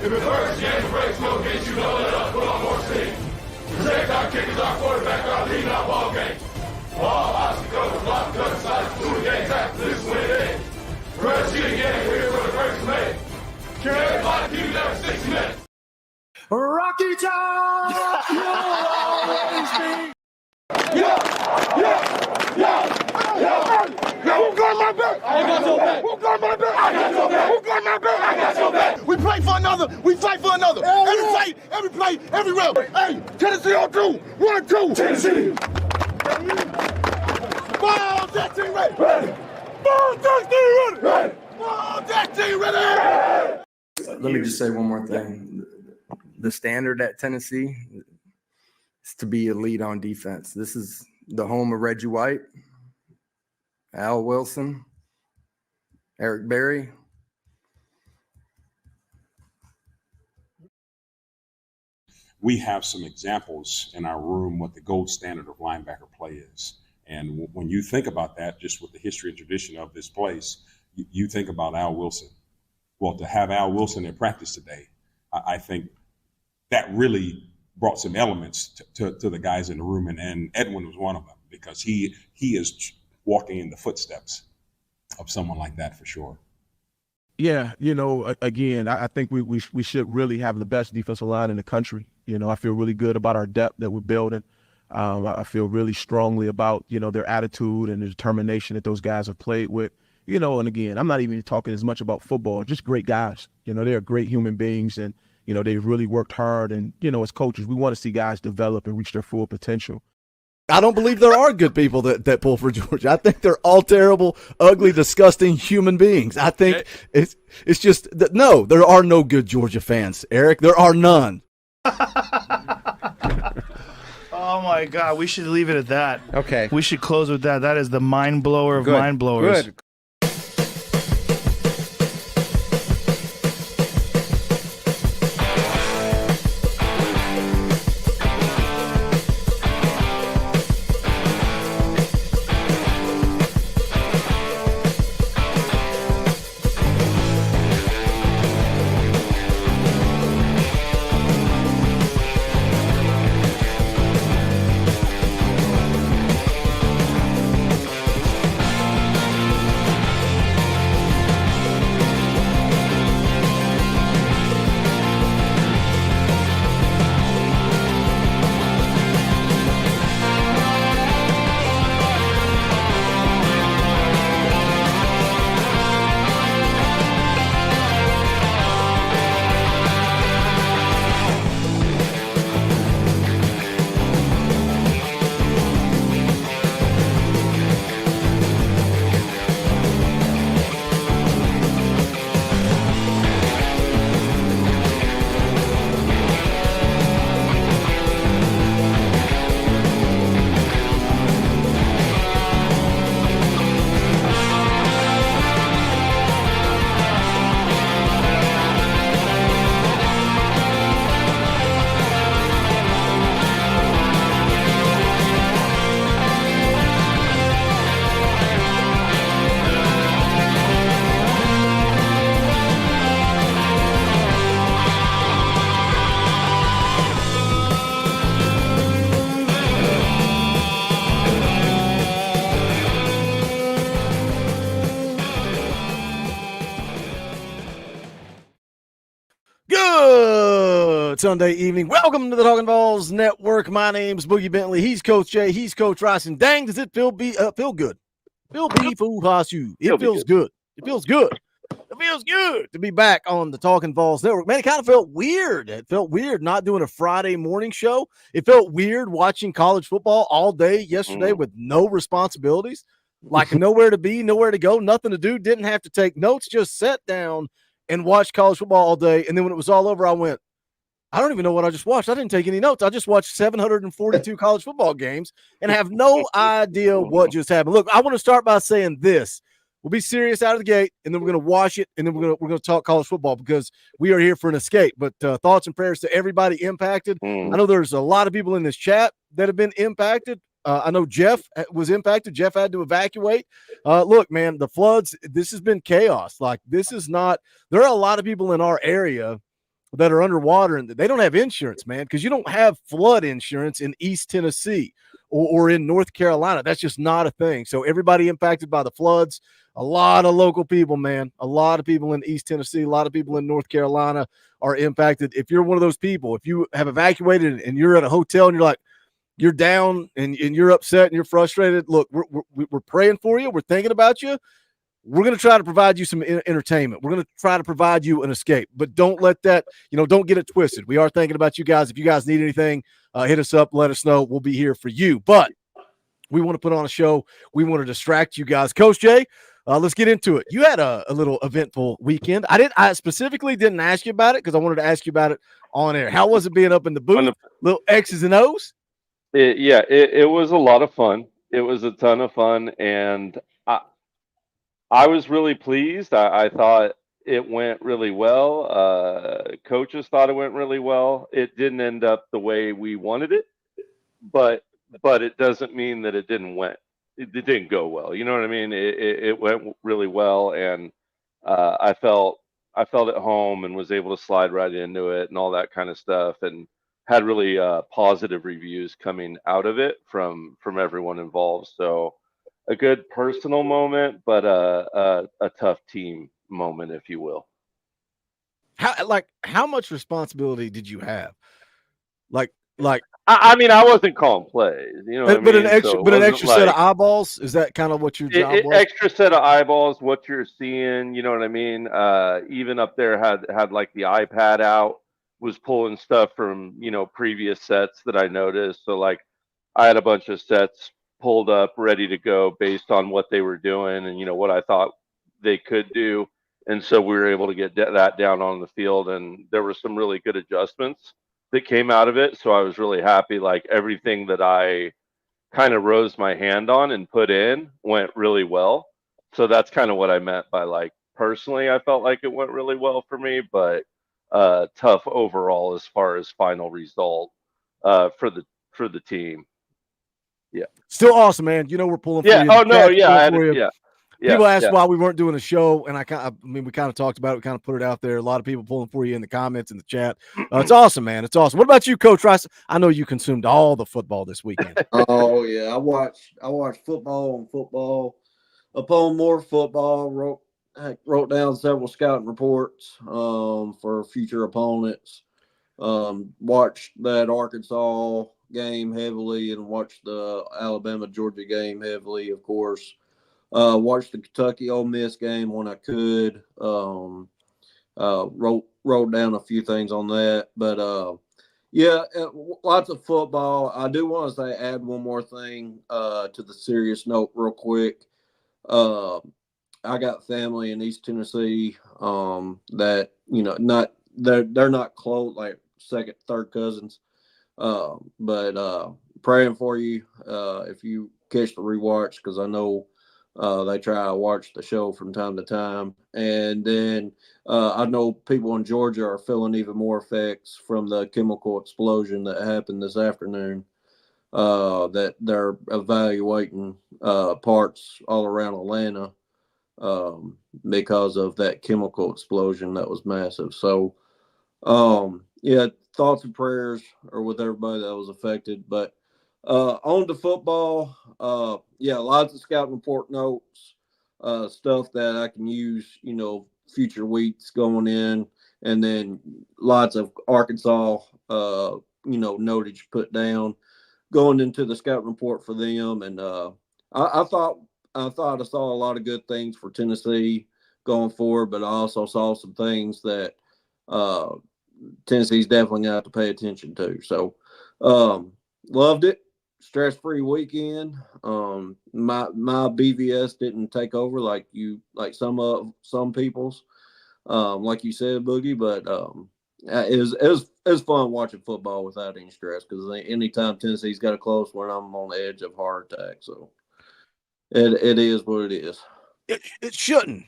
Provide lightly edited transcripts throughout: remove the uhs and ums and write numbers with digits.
If the first game breaks no against you, know let us put on more steam. Protect our kickers, our quarterback, our lead, our ball game. All obstacles, block, cut, sides, 2 games after this win in. First year again, we're here for the first May. Carry by keep every 6 minutes. Rocky Top, you'll always be. Who got my back? I got your back. Who got my back? I got your back. Who got my back? I got your back. We play for another. We fight for another. Every fight, every play, every round. Hey, Tennessee on 2. 1, 2. Tennessee. Ball, that team ready. Ball, that team ready. Ball, that team ready. Let me just say one more thing. The standard at Tennessee is to be elite on defense. This is the home of Reggie White, Al Wilson, Eric Berry. We have some examples in our room what the gold standard of linebacker play is. And when you think about that, just with the history and tradition of this place, you think about Al Wilson. Well, to have Al Wilson in practice today, I think that really brought some elements to the guys in the room. And Edwin was one of them because he is walking in the footsteps of someone like that for sure. Yeah, again, I think we should really have the best defensive line in the country. I feel really good about our depth that we're building. I feel really strongly about, their attitude and the determination that those guys have played with. And again, I'm not even talking as much about football, just great guys. They're great human beings and, they've really worked hard. And, as coaches, we want to see guys develop and reach their full potential. I don't believe there are good people that pull for Georgia. I think they're all terrible, ugly, disgusting human beings. I think it's just that, no, there are no good Georgia fans, Eric. There are none. Oh, my God. We should leave it at that. Okay. We should close with that. That is the mind blower of mind blowers. Good. Good Sunday evening. Welcome to the Talkin VAWLS Network. My name's Boogie Bentley. He's Coach Jay. He's Coach Rice. And dang, does it feel good? It feels good. It feels good. It feels good to be back on the Talkin VAWLS Network. Man, it kind of felt weird. It felt weird not doing a Friday morning show. It felt weird watching college football all day yesterday with no responsibilities, like nowhere to be, nowhere to go, nothing to do, didn't have to take notes, just sat down and watched college football all day. And then when it was all over, I went, I don't even know what I just watched. I didn't take any notes. I just watched 742 college football games and have no idea what just happened. Look, I want to start by saying this. We'll be serious out of the gate, and then we're going to wash it, and then we're going to talk college football because we are here for an escape. But thoughts and prayers to everybody impacted. I know there's a lot of people in this chat that have been impacted. I know Jeff was impacted. Jeff had to evacuate. Look, man, the floods, this has been chaos. Like, this is not – there are a lot of people in our area that are underwater and they don't have insurance, man, because you don't have flood insurance in East Tennessee or in North Carolina. That's just not a thing. So everybody impacted by the floods, a lot of local people, man, a lot of people in East Tennessee, a lot of people in North Carolina are impacted. If you're one of those people, if you have evacuated and you're at a hotel and you're like, you're down and you're upset and you're frustrated, look, we're praying for you. We're thinking about you. We're going to try to provide you some entertainment. We're going to try to provide you an escape, but don't let that, don't get it twisted. We are thinking about you guys. If you guys need anything, hit us up, let us know. We'll be here for you, but we want to put on a show. We want to distract you guys. Coach Jay, let's get into it. You had a little eventful weekend. I specifically didn't ask you about it because I wanted to ask you about it on air. How was it being up in the booth? Little X's and O's? It was a lot of fun. It was a ton of fun, and I was really pleased. I thought it went really well. Coaches thought it went really well. It didn't end up the way we wanted it, but it doesn't mean that it didn't go well. You know what I mean? It went really well, and I felt at home and was able to slide right into it and all that kind of stuff, and had really positive reviews coming out of it from everyone involved. So a good personal moment, but a tough team moment, if you will. How much responsibility did you have? I mean, I wasn't calling plays, you know what I mean? An extra set of eyeballs, is that kind of what your job was? Extra set of eyeballs, what you're seeing, you know what I mean? Even up there had like the iPad out, was pulling stuff from, previous sets that I noticed. So like I had a bunch of sets pulled up, ready to go based on what they were doing and, what I thought they could do. And so we were able to get that down on the field, and there were some really good adjustments that came out of it. So I was really happy. Like everything that I kind of rose my hand on and put in went really well. So that's kind of what I meant by like, personally, I felt like it went really well for me, but tough overall as far as final result for the team. Yeah. Still awesome, man. We're pulling for you. you. Oh no, yeah. People asked why we weren't doing a show, and we kind of talked about it. We kind of put it out there. A lot of people pulling for you in the comments, in the chat. It's awesome, man. It's awesome. What about you, Coach Rice? I know you consumed all the football this weekend. Oh yeah, I watched football upon more football. Wrote down several scouting reports for future opponents. Watched that Arkansas game heavily, and watched the Alabama-Georgia game heavily, of course. Watched the Kentucky Ole Miss game when I could. Wrote down a few things on that, but lots of football. I do want to add one more thing to the serious note real quick. I got family in East Tennessee that they're not close, like second, third cousins, but praying for you if you catch the rewatch, because I know they try to watch the show from time to time. And then I know people in Georgia are feeling even more effects from the chemical explosion that happened this afternoon, that they're evaluating parts all around Atlanta because of that chemical explosion that was massive. So, thoughts and prayers are with everybody that was affected. But on to football, lots of scouting report notes, stuff that I can use, future weeks going in, and then lots of Arkansas, notage put down going into the scouting report for them. And I thought I saw a lot of good things for Tennessee going forward, but I also saw some things that Tennessee's definitely going to have to pay attention to. So loved it. Stress-free weekend. My BVS didn't take over like some people's, like you said, Boogie. But it was fun watching football without any stress, because anytime Tennessee's got a close one, I'm on the edge of heart attack. So it is what it is. It shouldn't.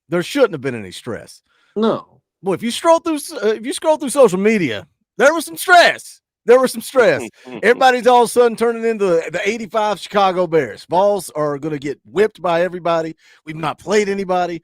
There shouldn't have been any stress. No. Boy, if you scroll through social media, there was some stress. There was some stress. Everybody's all of a sudden turning into the 85 Chicago Bears. Vols are going to get whipped by everybody. We've not played anybody.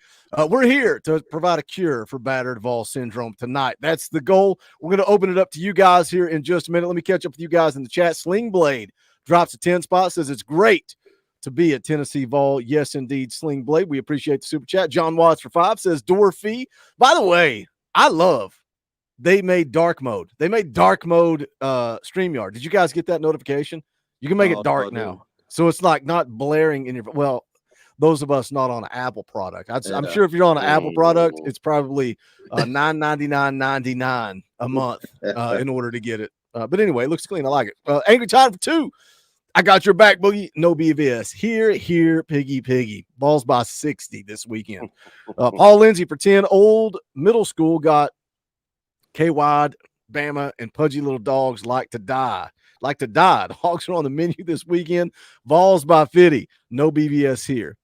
We're here to provide a cure for battered Vols syndrome tonight. That's the goal. We're going to open it up to you guys here in just a minute. Let me catch up with you guys in the chat. Sling Blade drops a 10 spot, says it's great to be at Tennessee Vol. Yes, indeed, Sling Blade. We appreciate the super chat. John Watts for 5 says door fee. By the way, I love they made dark mode. They made dark mode StreamYard. Did you guys get that notification? You can make it dark now. So it's like not blaring in your, well, those of us not on an Apple product. I'm sure if you're on an Apple product, it's probably $9.99.99 a month in order to get it. But anyway, it looks clean. I like it. Angry Time for 2. I got your back, Boogie. No BVS. Here, piggy. Balls by 60 this weekend. Paul Lindsay for 10. Old middle school got K-Wide, Bama, and pudgy little dogs like to die. The Hogs are on the menu this weekend. Balls by 50. No BVS here.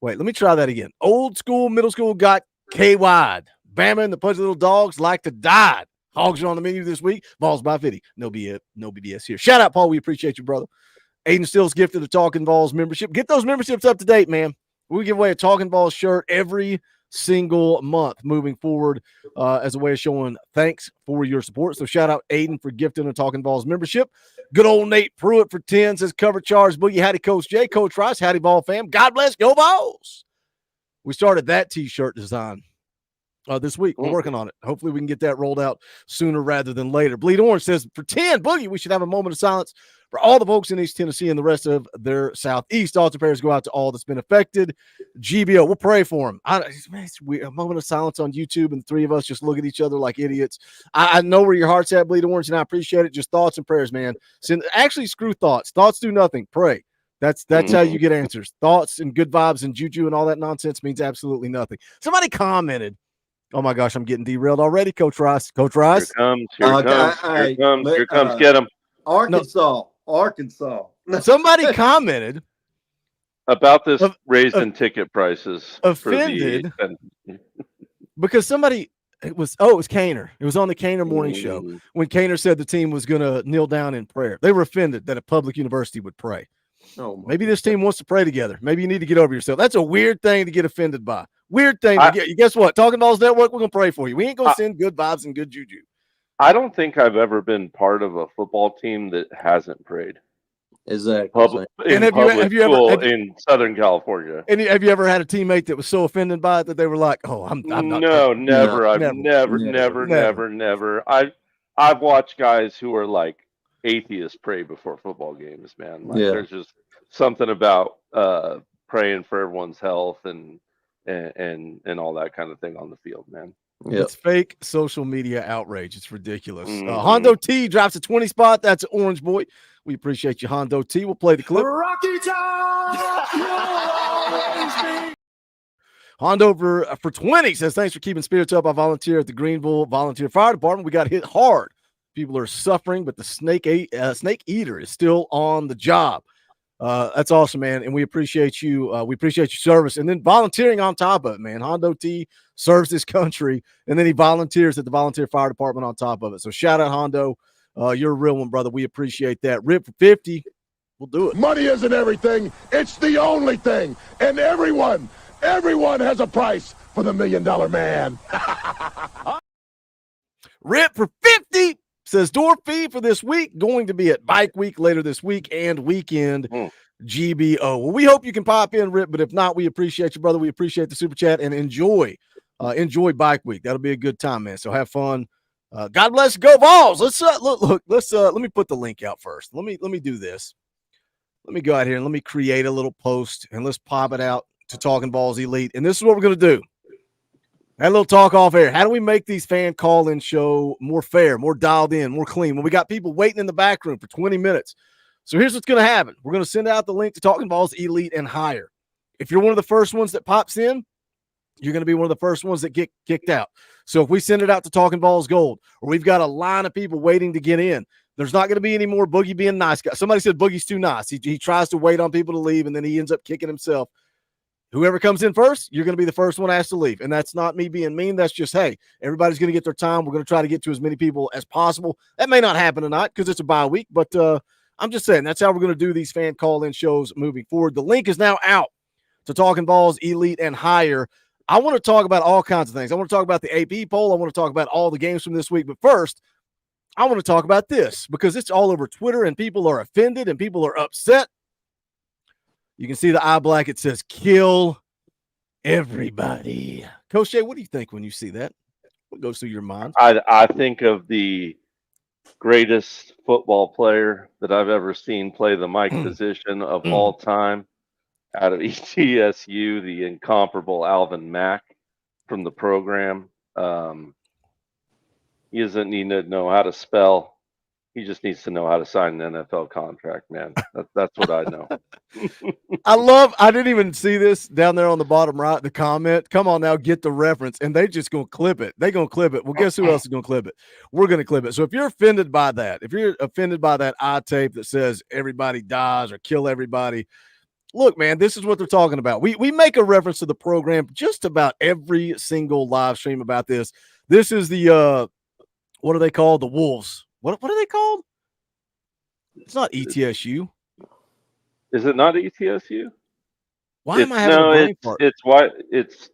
Wait, let me try that again. Old school, middle school got K-Wide. Bama and the pudgy little dogs like to die. Hogs are on the menu this week. Balls by 50. No BVS here. Shout out, Paul. We appreciate you, brother. Aiden Still's gifted a Talkin VAWLS membership. Get those memberships up to date, man. We give away a Talkin VAWLS shirt every single month moving forward as a way of showing thanks for your support. So shout out Aiden for gifting a Talkin VAWLS membership. Good old Nate Pruitt for 10 says cover charge. Boogie, howdy, Coach Jay. Coach Rice, howdy, Ball fam. God bless. Go Vols. We started that T-shirt design this week. We're working on it. Hopefully we can get that rolled out sooner rather than later. Bleed Orange says for 10, Boogie, we should have a moment of silence for all the folks in East Tennessee and the rest of their Southeast. Thoughts and prayers go out to all that's been affected. GBO, we'll pray for them. It's weird. A moment of silence on YouTube, and the three of us just look at each other like idiots. I know where your heart's at, Bleed Orange, and I appreciate it. Just thoughts and prayers, man. Actually, screw thoughts. Thoughts do nothing. Pray. That's how you get answers. Thoughts and good vibes and juju and all that nonsense means absolutely nothing. Somebody commented, oh my gosh, I'm getting derailed already, Coach Rice. Coach Rice. Here comes. Get him. Arkansas. Somebody commented about this raising ticket prices. Offended because somebody it was Kaner. It was on the Kaner morning show when Kaner said the team was going to kneel down in prayer. They were offended that a public university would pray. Maybe this team wants to pray together. Maybe you need to get over yourself. That's a weird thing to get offended by. Weird thing to get. Guess what? Talkin VAWLS Network, we're going to pray for you. We ain't going to send good vibes and good juju. I don't think I've ever been part of a football team that hasn't prayed. Exactly. In Southern California. And have you ever had a teammate that was so offended by it that they were like, "Oh, I'm not." No, never. I've never. I've watched guys who are like atheists pray before football games, man. Like there's just something about praying for everyone's health and all that kind of thing on the field, man. Yep. It's fake social media outrage. It's ridiculous. Hondo T drops a 20 spot. That's an Orange Boy. We appreciate you, Hondo T. We'll play the clip. Rocky Top! Hondo for 20 says, thanks for keeping spirits up. I volunteer at the Greenville Volunteer Fire Department. We got hit hard. People are suffering, but the snake eater is still on the job. That's awesome, man. And we appreciate you. We appreciate your service. And then volunteering on top of it, man. Hondo T serves this country, and then he volunteers at the Volunteer Fire Department on top of it. So shout out, Hondo. You're a real one, brother. We appreciate that. Rip for 50. We'll do it. Money isn't everything. It's the only thing. And everyone has a price for the $1 Million Man. Rip for 50. Says door fee for this week going to be at Bike Week later this week and weekend GBO. Well, we hope you can pop in, Rip, but if not, we appreciate you, brother. We appreciate the super chat and enjoy Bike Week. That'll be a good time, man. So have fun. God bless. Go Vols. Let's look. Let's let me put the link out first. Let me do this. Let me go out here and let me create a little post and let's pop it out to Talkin VAWLS Elite. And this is what we're gonna do. Had a little talk off air. How do we make these fan call-in show more fair, more dialed in, more clean? When we got people waiting in the back room for 20 minutes. So here's what's going to happen. We're going to send out the link to Talkin VAWLS Elite and higher. If you're one of the first ones that pops in, you're going to be one of the first ones that get kicked out. So if we send it out to Talkin VAWLS Gold, or we've got a line of people waiting to get in, there's not going to be any more Boogie being nice guy. Somebody said Boogie's too nice. He tries to wait on people to leave, and then he ends up kicking himself. Whoever comes in first, you're going to be the first one asked to leave. And that's not me being mean. That's just, hey, everybody's going to get their time. We're going to try to get to as many people as possible. That may not happen tonight because it's a bye week, but I'm just saying that's how we're going to do these fan call-in shows moving forward. The link is now out to Talkin VAWLS Elite and Higher. I want to talk about all kinds of things. I want to talk about the AP poll. I want to talk about all the games from this week. But first, I want to talk about this because it's all over Twitter and people are offended and people are upset. You can see the eye black. It says kill everybody. Coach Jay, what do you think when you see that? What goes through your mind? I think of the greatest football player that I've ever seen play the mic position of all time out of ETSU, the incomparable Alvin Mack from the program. He doesn't need to know how to spell. He just needs to know how to sign an NFL contract, man. That's what I know. I didn't even see this down there on the bottom right, the comment. Come on now, get the reference. And they just going to clip it. They going to clip it. Well, guess who else is going to clip it? We're going to clip it. So if you're offended by that, eye tape that says everybody dies or kill everybody, look, man, this is what they're talking about. We make a reference to the program just about every single live stream about this. This is the, what are they called? The Wolves. What are they called? It's not ETSU. Is it not ETSU? Why am I having a brain fart? It's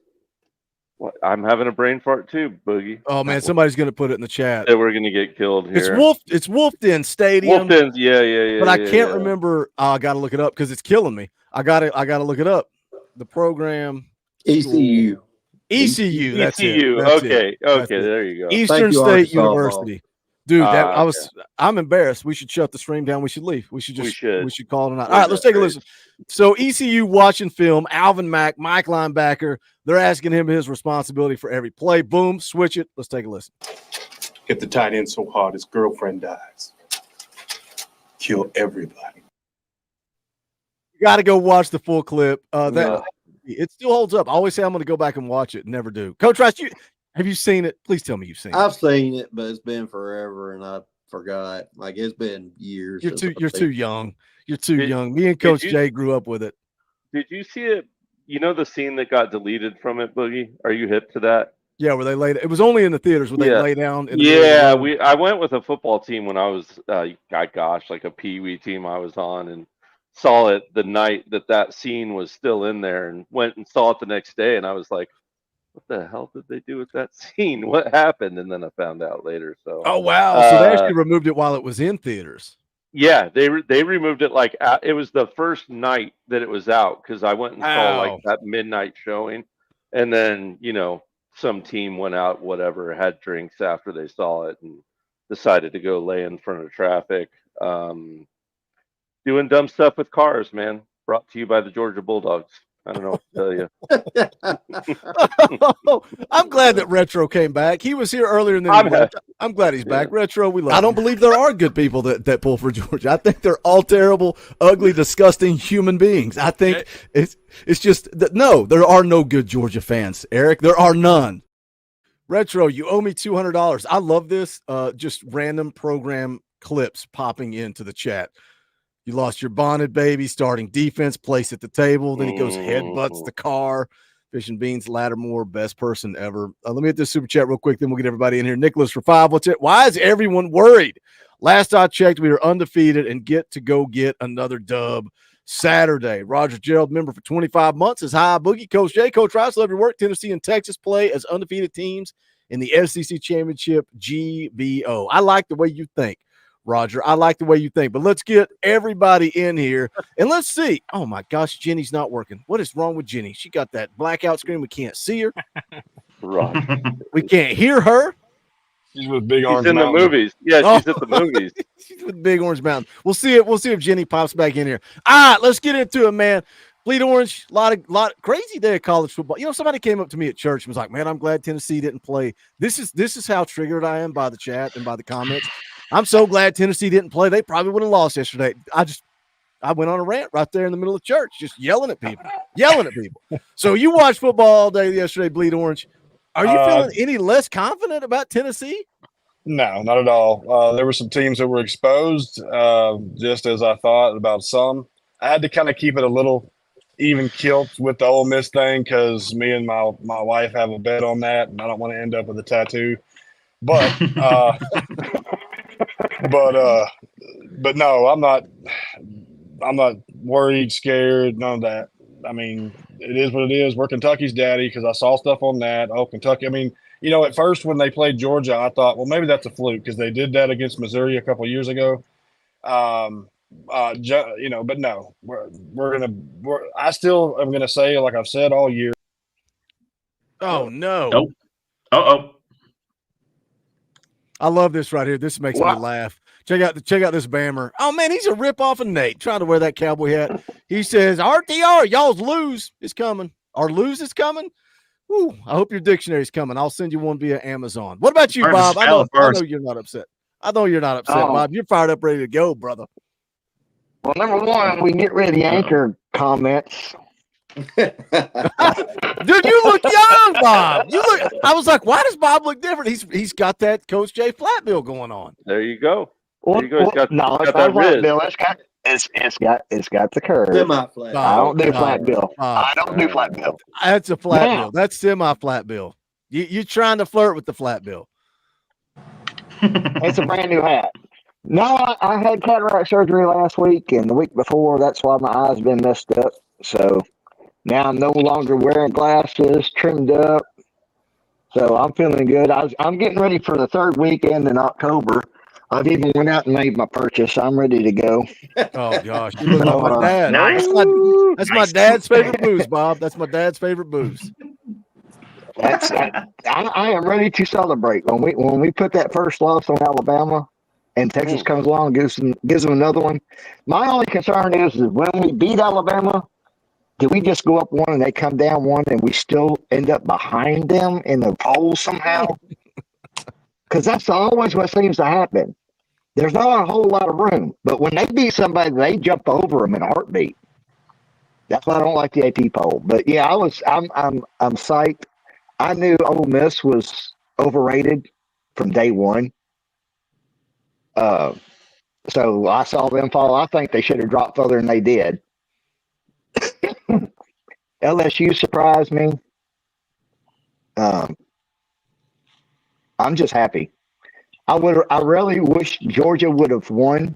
I'm having a brain fart too, Boogie. Oh man, somebody's gonna put it in the chat. That we're gonna get killed here. It's Wolfden Stadium. Wolfden's, yeah. But I can't remember. I gotta look it up because it's killing me. I gotta look it up. The program ECU. ECU. That's ECU. it. That's okay. it. That's There you go. Eastern State University. Dude, I'm embarrassed. We should shut the stream down. We should leave. We should call it a night. All right, let's take a listen. So ECU watching film, Alvin Mack, Mike linebacker. They're asking him his responsibility for every play. Boom, switch it. Let's take a listen. Hit the tight end so hard his girlfriend dies. Kill everybody. You got to go watch the full clip. It still holds up. I always say I'm going to go back and watch it. Never do. Coach Rice, have you seen it? Please tell me you've seen it. I've seen it, but it's been forever, and I forgot. Like, it's been years. You're too young. You're too young. Me and Coach Jay grew up with it. Did you see it? You know the scene that got deleted from it, Boogie? Are you hip to that? Yeah, where they laid. It was only in the theaters where they lay down. I went with a football team when I was, like a peewee team I was on, and saw it the night that scene was still in there, and went and saw it the next day, and I was like, what the hell did they do with that scene? What happened? And then I found out later. So, oh wow! So they actually removed it while it was in theaters. Yeah, they removed it it was the first night that it was out, because I went and saw like that midnight showing, and then some team went out, whatever, had drinks after they saw it, and decided to go lay in front of traffic, doing dumb stuff with cars. Man, brought to you by the Georgia Bulldogs. I don't know what to tell you. I'm glad that Retro came back. He was here earlier in the week. I'm glad he's back. Retro, we love him. I don't believe there are good people that pull for Georgia. I think they're all terrible, ugly, disgusting human beings. I think it's just that no, there are no good Georgia fans, Eric. There are none. Retro, you owe me $200. I love this. Just random program clips popping into the chat. You lost your bonnet, baby. Starting defense, place at the table. Then he goes headbutts the car. Fish and Beans, Lattimore, best person ever. Let me hit this super chat real quick. Then we'll get everybody in here. Nicholas for 5. What's it? Why is everyone worried? Last I checked, we were undefeated and get another dub Saturday. Roger Gerald, member for 25 months, is high. Boogie, Coach Jay, Coach Rice, love your work. Tennessee and Texas play as undefeated teams in the SEC Championship GBO. I like the way you think, Roger. I like the way you think, but let's get everybody in here and let's see. Oh my gosh, Jenny's not working. What is wrong with Jenny? She got that blackout screen. We can't see her. Right. We can't hear her. She's with Big Orange She's in Mountain. the movies. Yeah, she's at the movies. She's with Big Orange Mountain. We'll see if Jenny pops back in here. All right, let's get into it, man. Bleed Orange, lot crazy day of college football. Somebody came up to me at church and was like, "Man, I'm glad Tennessee didn't play." This is how triggered I am by the chat and by the comments. I'm so glad Tennessee didn't play. They probably would have lost yesterday. I went on a rant right there in the middle of church, just yelling at people. So you watched football all day yesterday, Bleed Orange. Are you feeling any less confident about Tennessee? No, not at all. There were some teams that were exposed, just as I thought about some. I had to kind of keep it a little even kilt with the Ole Miss thing because me and my wife have a bet on that, and I don't want to end up with a tattoo. But but no, I'm not worried, scared, none of that. I mean, it is what it is. We're Kentucky's daddy because I saw stuff on that. Oh, Kentucky. I mean, at first when they played Georgia, I thought, well, maybe that's a fluke because they did that against Missouri a couple of years ago. But no, I still am gonna say, like I've said all year. Oh no! Nope. Uh-oh. I love this right here. This makes me laugh. Check out this Bammer. Oh man, he's a rip off of Nate trying to wear that cowboy hat. He says, "RTR, y'all's lose is coming. Our lose is coming." Ooh, I hope your dictionary's coming. I'll send you one via Amazon. What about you, Bob? I know you're not upset. Bob. You're fired up, ready to go, brother. Well, number one, we get rid of the anchor comments. Dude, you look young, Bob. I was like, why does Bob look different? He's got that Coach J flat bill going on. There you go. Well, it's got that flat bill. It's got the curve. Semi-flat. I don't do flat bill. I don't do flat bill. That's a flat bill. That's semi-flat bill. You're trying to flirt with the flat bill. It's a brand new hat. No, I had cataract surgery last week and the week before. That's why my eyes been messed up. So now I'm no longer wearing glasses, trimmed up. So I'm feeling good. I'm getting ready for the third weekend in October. I've even went out and made my purchase. I'm ready to go. Oh gosh, you look like my dad. Nice. That's my dad's favorite booze, Bob. That's my dad's favorite booze. I am ready to celebrate. When we put that first loss on Alabama and Texas comes along and gives them another one. My only concern is when we beat Alabama, do we just go up one and they come down one and we still end up behind them in the polls somehow? Because that's always what seems to happen. There's not a whole lot of room, but when they beat somebody, they jump over them in a heartbeat. That's why I don't like the AP poll. But yeah, I'm psyched. I knew Ole Miss was overrated from day one. So I saw them fall. I think they should have dropped further than they did. LSU surprised me. I'm just happy. I really wish Georgia would have won.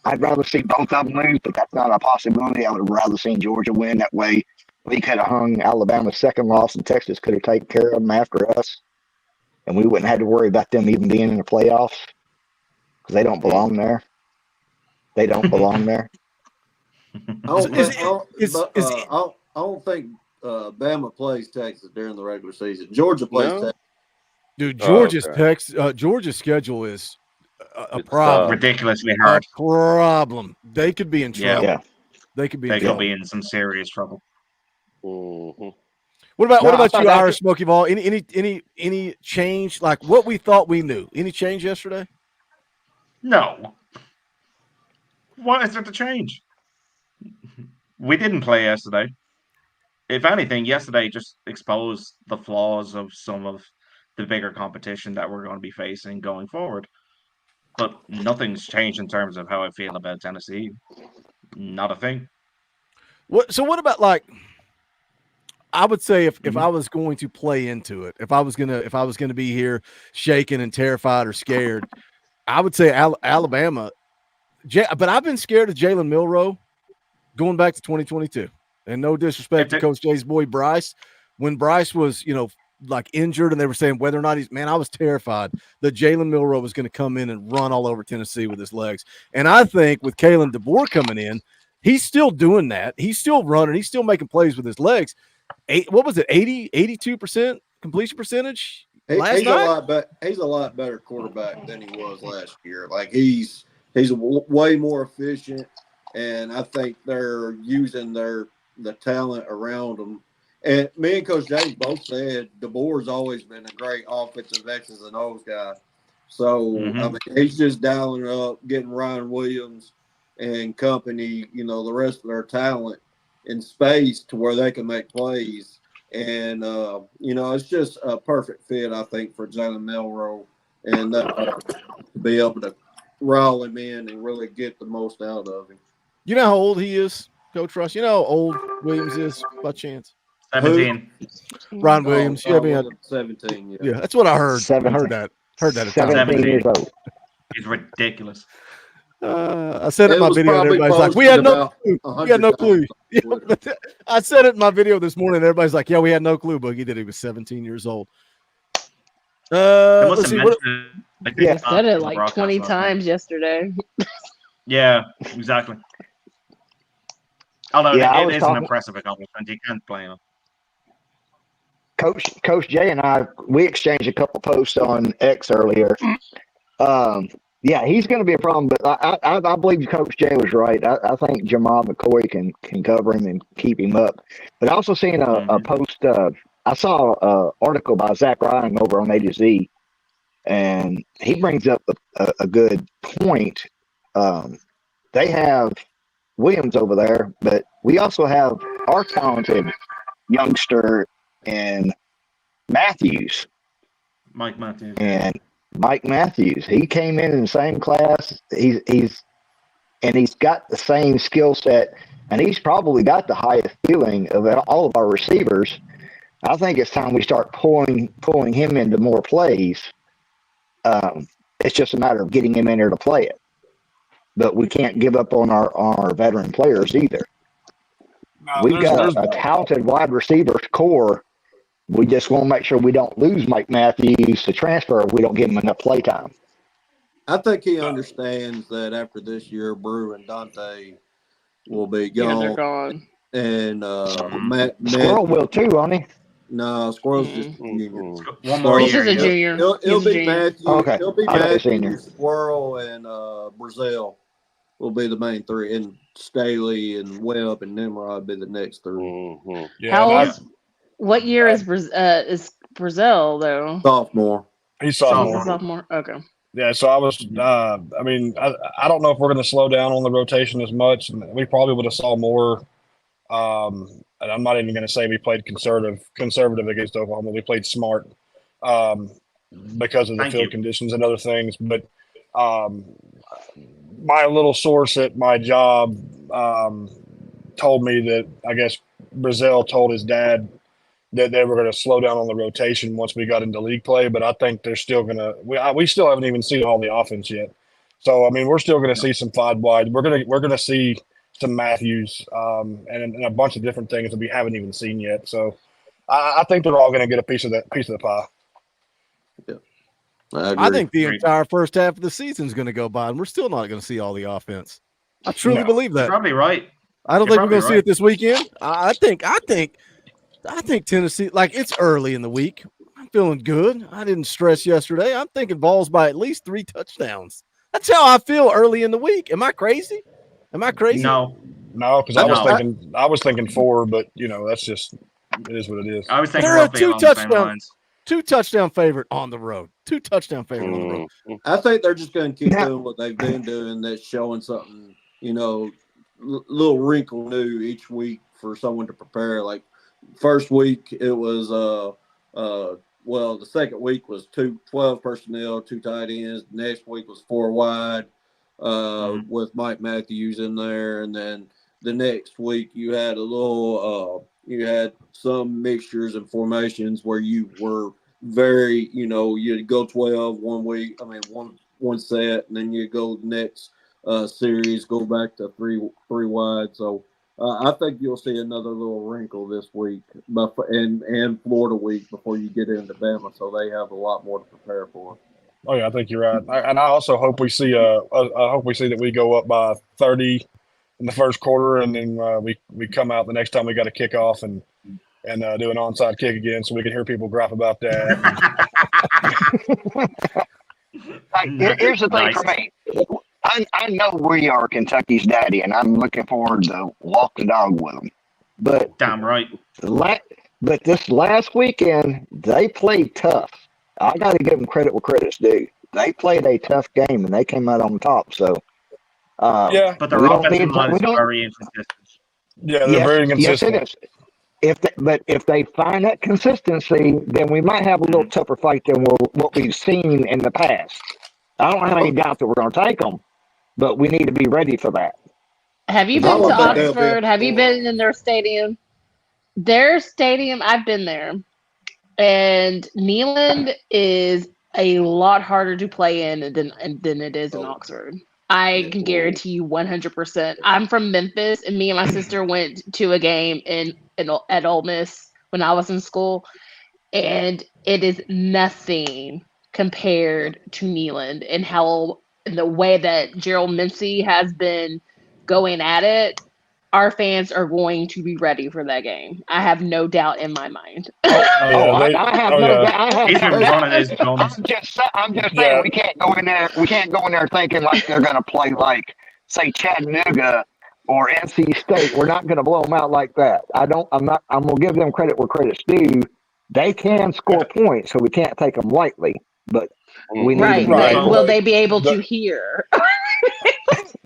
I'd rather see both of them lose, but that's not a possibility. I would have rather seen Georgia win. That way we could have hung Alabama's second loss and Texas could have taken care of them after us. And we wouldn't have to worry about them even being in the playoffs because they don't belong there. They don't belong there. I don't think Bama plays Texas during the regular season. Georgia plays Texas. Dude, Georgia's schedule is a problem. Ridiculously hard. A problem. They could be in trouble. Yeah. They could be in some serious trouble. Mm-hmm. What about you, Irish Smoky Ball? Any change? Like what we thought we knew. Any change yesterday? No. What is there to change? We didn't play yesterday. If anything, yesterday just exposed the flaws of some of the bigger competition that we're going to be facing going forward. But nothing's changed in terms of how I feel about Tennessee. Not a thing. What about like? I would say if I was going to play into it, if I was gonna be here shaken and terrified or scared, I would say Alabama. But I've been scared of Jalen Milroe going back to 2022. And no disrespect to Coach J's boy Bryce, when Bryce was like injured and they were saying whether or not I was terrified that Jalen Milroe was going to come in and run all over Tennessee with his legs. And I think with Kalen DeBoer coming in, he's still doing that. He's still running. He's still making plays with his legs. 82% completion percentage last night? He's a lot better quarterback than he was last year. Like he's way more efficient, and I think they're using the talent around him. And me and Coach Jay both said DeBoer's always been a great offensive X's and O's guy. So I mean, he's just dialing up, getting Ryan Williams and company, the rest of their talent in space to where they can make plays. And it's just a perfect fit, I think, for Jalen Milroe, and to be able to roll him in and really get the most out of him. You know how old he is? Coach Russ? You know how old Williams is by chance? 17. Ron Williams. Oh, Williams, 17. Yeah, that's what I heard. 17. I heard that. Heard that. At times. 17 years old. He's ridiculous. I said it in It my was video, and probably everybody's like, "We posted had no about clue. 100 We had no clue." times Yeah, on Twitter. but I said it in my video this morning. Everybody's like, "Yeah, we had no clue, Boogie, that he was 17 years old." They must Let's have see. mentioned it, I like, said it on the like broadcast 20 last night. times yesterday. Yeah, exactly. Although Yeah, I it was is an talking. impressive accomplishment. You can't blame him. Coach Jay and I, we exchanged a couple posts on X earlier. Yeah, he's going to be a problem, but I believe Coach Jay was right. I think Jamal McCoy can cover him and keep him up. But I also seen a post. I saw an article by Zach Ryan over on A to Z, and he brings up a good point. They have Williams over there, but we also have our talented youngster in Matthews. Mike Matthews. And Mike Matthews, he came in the same class. He's got the same skill set, and he's probably got the highest ceiling of all of our receivers. I think it's time we start pulling him into more plays. It's just a matter of getting him in there to play it. But we can't give up on our veteran players either. No, We've got a talented wide receiver core. We just want to make sure we don't lose Mike Matthews to transfer if we don't give him enough play time. I think he understands that after this year, Brew and Dante will be gone. Yeah, they're gone. And Matt Squirrel will too, won't he? No, Squirrel's just a junior. One more He's year. just a junior. It'll He's a be junior. Matthew. Okay. It'll be I thought he was Matthew, senior. Squirrel, and Brazil will be the main three, and Staley and Webb and Nimrod be the next three. Yeah, How and old? What year is Brazil though? Sophomore. he's He's sophomore. a sophomore. Okay. Yeah, so I was. I mean, I don't know if we're going to slow down on the rotation as much. We probably would have saw more. And I'm not even going to say we played conservative against Oklahoma. We played smart because of the Thank field you. conditions and other things. But my little source at my job told me that I guess Brazil told his dad that they were going to slow down on the rotation once we got into league play. But I think they're still going to. We still haven't even seen all the offense yet. So I mean, we're still going to see some five wide. We're going to see some Matthews and a bunch of different things that we haven't even seen yet. So I think they're all going to get a piece of the pie. I think the entire first half of the season is going to go by, and we're still not going to see all the offense. I truly believe that. You're probably right. I don't You're think we're going to probably see it this weekend. I think Tennessee, like, it's early in the week. I'm feeling good. I didn't stress yesterday. I'm thinking Vols by at least 3 touchdowns. That's how I feel early in the week. Am I crazy? No, because I was thinking 4, but that's just it is what it is. I was thinking They're a roughly along the same lines. 2-touchdown favorite on the road. 2-touchdown favorite on the road. I think they're just going to keep doing what they've been doing. That's showing something, little wrinkle new each week for someone to prepare. Like first week, it was the second week was 12 personnel, 2 tight ends. Next week was 4 wide with Mike Matthews in there, and then the next week you had you had some mixtures and formations where you were very, you'd go 12 one week. I mean, one set, and then you go next series, go back to three wide. So I think you'll see another little wrinkle this week, and Florida week before you get into Bama. So they have a lot more to prepare for. Oh yeah, I think you're right, and I also hope we see I hope we see that we go up by 30 in the first quarter, and then we come out the next time we got a kickoff and do an onside kick again, so we can hear people gripe about that. Here's the thing for me. I know we are Kentucky's daddy, and I'm looking forward to walk the dog with them. But damn right. But this last weekend, they played tough. I got to give them credit where credit's due. They played a tough game, and they came out on top. So, but their offensive line is very inconsistent. Yeah, they're very inconsistent. Yes, it is. If they find that consistency, then we might have a little tougher fight than what we've seen in the past. I don't have any doubt that we're going to take them, but we need to be ready for that. Have you I been to don't think they'll be Oxford? Have you been in their stadium? Their stadium, I've been there. And Neyland is a lot harder to play in than it is in Oxford. I can guarantee you 100%. I'm from Memphis, and me and my sister went to a game at Ole Miss when I was in school, and it is nothing compared to Neyland and how the way that Gerald Mincy has been going at it. Our fans are going to be ready for that game. I have no doubt in my mind. I have no doubt. I have He's no been running doubt. his guns. I'm just saying we can't go in there. We can't go in there thinking like they're going to play like, say, Chattanooga or NC State. We're not going to blow them out like that. I'm not. I'm going to give them credit where credit's due. They can score points, so we can't take them lightly. But we need Right, to be but able. will they be able to hear?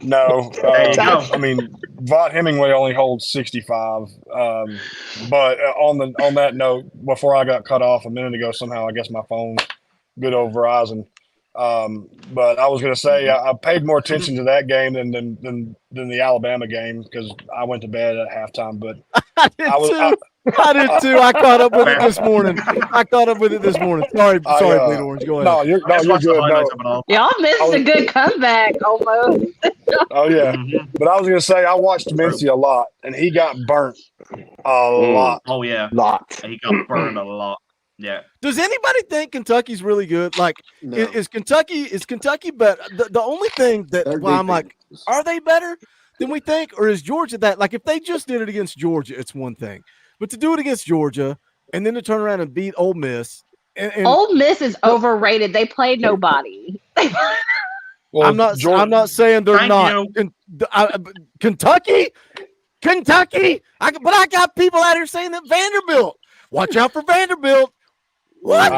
No, There you go. I mean, Vaught Hemingway only holds 65. But on that note, before I got cut off a minute ago, somehow I guess my phone, good old Verizon. But I was going to say I paid more attention to that game than the Alabama game because I went to bed at halftime. But I did too. I caught up with it this morning. Sorry, Bleed Orange. Go ahead. You're good. No, Y'all missed a good comeback almost. Oh yeah, but I was gonna say I watched Mincy a lot, and he got burnt a lot. Oh yeah, he got burned a lot. Yeah. Does anybody think Kentucky's really good? Like, is Kentucky better? The only thing that I'm like, are they better than we think, or is Georgia that? Like, if they just did it against Georgia, it's one thing, but to do it against Georgia and then to turn around and beat Ole Miss, and Ole Miss is overrated. They played nobody. Well, I'm not saying they're not. Kentucky. But I got people out here saying that Vanderbilt. Watch out for Vanderbilt. What?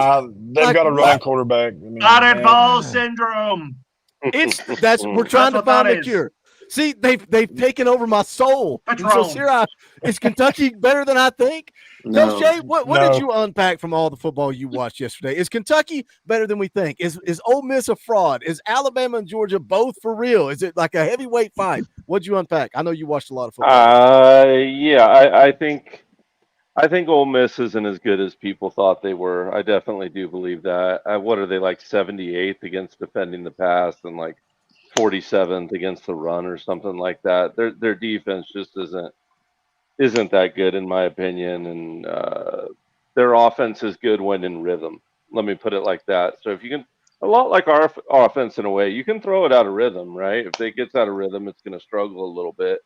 They've got a running quarterback. Battered ball syndrome. We're trying to find the cure. See, they've taken over my soul. And so is Kentucky better than I think? No. Shay, what did you unpack from all the football you watched yesterday? Is Kentucky better than we think? Is Ole Miss a fraud? Is Alabama and Georgia both for real? Is it like a heavyweight fight? What'd you unpack? I know you watched a lot of football. Yeah, I think Ole Miss isn't as good as people thought they were. I definitely do believe that. What are they, like 78th against defending the pass and like 47th against the run or something like that? Their defense just isn't that good in my opinion, and their offense is good when in rhythm. Let me put it like that. So if you can, a lot like our offense in a way, you can throw it out of rhythm, right? If it gets out of rhythm, it's going to struggle a little bit.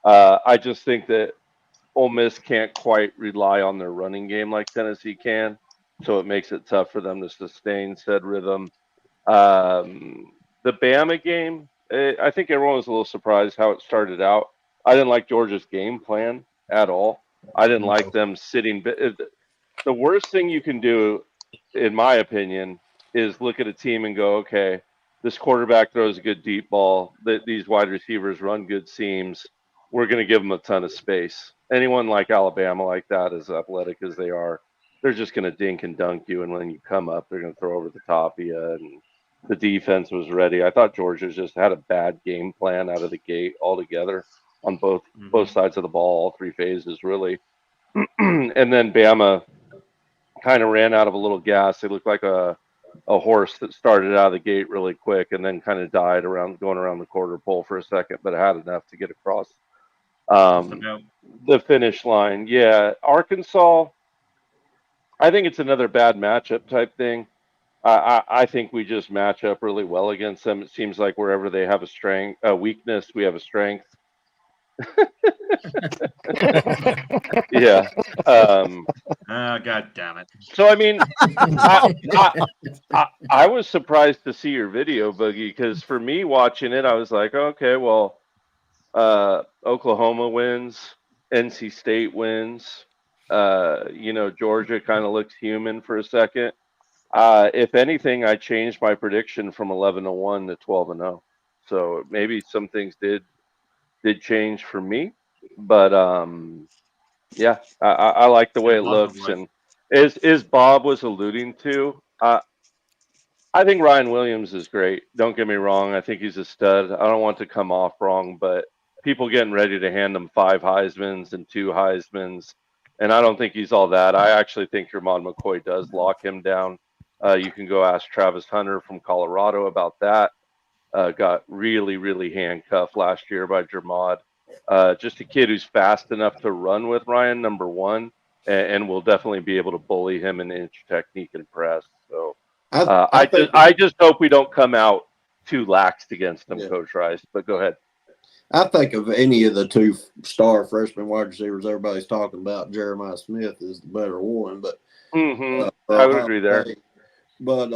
I just think that Ole Miss can't quite rely on their running game like Tennessee can, so it makes it tough for them to sustain said rhythm. The Bama game, I think everyone was a little surprised how it started out. I didn't like Georgia's game plan at all. I didn't like them sitting. The worst thing you can do, in my opinion, is look at a team and go, okay, this quarterback throws a good deep ball. These wide receivers run good seams. We're going to give them a ton of space. Anyone like Alabama like that, as athletic as they are, they're just going to dink and dunk you. And when you come up, they're going to throw over the top of you. And the defense was ready. I thought Georgia just had a bad game plan out of the gate altogether on both sides of the ball, all three phases, really. And then Bama kind of ran out of a little gas. They looked like a horse that started out of the gate really quick and then kind of died going around the quarter pole for a second, but had enough to get across the finish line. Yeah, Arkansas, I think it's another bad matchup type thing. I think we just match up really well against them. It seems like wherever they have a weakness, we have a strength. Yeah. God damn it. So I mean, I was surprised to see your video, Boogie, because for me watching it, I was like, okay, well, Oklahoma wins, NC State wins. Georgia kind of looks human for a second. If anything, I changed my prediction from 11-1 to 12-0. So maybe some things did change for me, but yeah, I like the way it looks. And as Bob was alluding to, I think Ryan Williams is great. Don't get me wrong. I think he's a stud. I don't want to come off wrong, but people getting ready to hand him 5 Heismans and 2 Heismans, and I don't think he's all that. I actually think Jermod McCoy does lock him down. You can go ask Travis Hunter from Colorado about that. Got really, really handcuffed last year by Jermod. Just a kid who's fast enough to run with Ryan, number one, and will definitely be able to bully him in inch technique and press. So I just hope we don't come out too laxed against them, Coach Rice. But go ahead. I think of any of the 2-star freshman wide receivers everybody's talking about, Jeremiah Smith is the better one. But I would agree there. But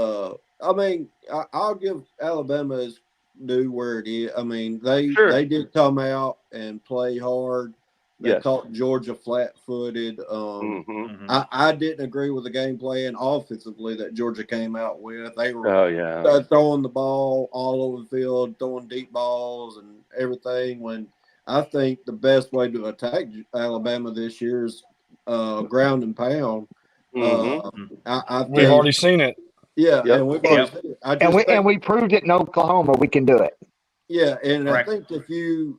I mean, I'll give Alabama his due where it is. I mean, they did come out and play hard. They caught Georgia flat-footed. I didn't agree with the game plan offensively that Georgia came out with. They were throwing the ball all over the field, throwing deep balls and everything. When I think the best way to attack Alabama this year is ground and pound. I We've already seen it. Yeah, and we've already seen it. And we proved it in Oklahoma we can do it. Yeah, and I think if you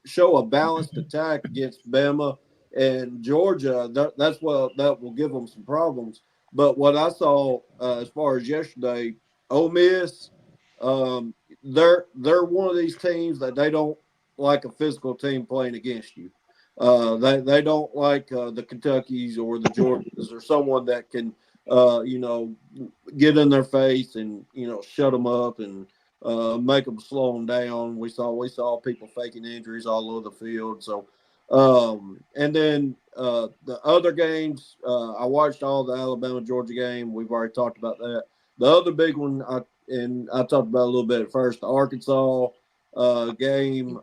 show a balanced attack against Bama and Georgia, that will give them some problems. But what I saw as far as yesterday, Ole Miss, they're one of these teams that they don't like a physical team playing against you. They don't like the Kentuckys or the Georgias or someone that can get in their face and shut them up and make them slow them down. We saw people faking injuries all over the field. So, and then the other games, I watched all the Alabama-Georgia game. We've already talked about that. The other big one, I talked about a little bit at first, the Arkansas game.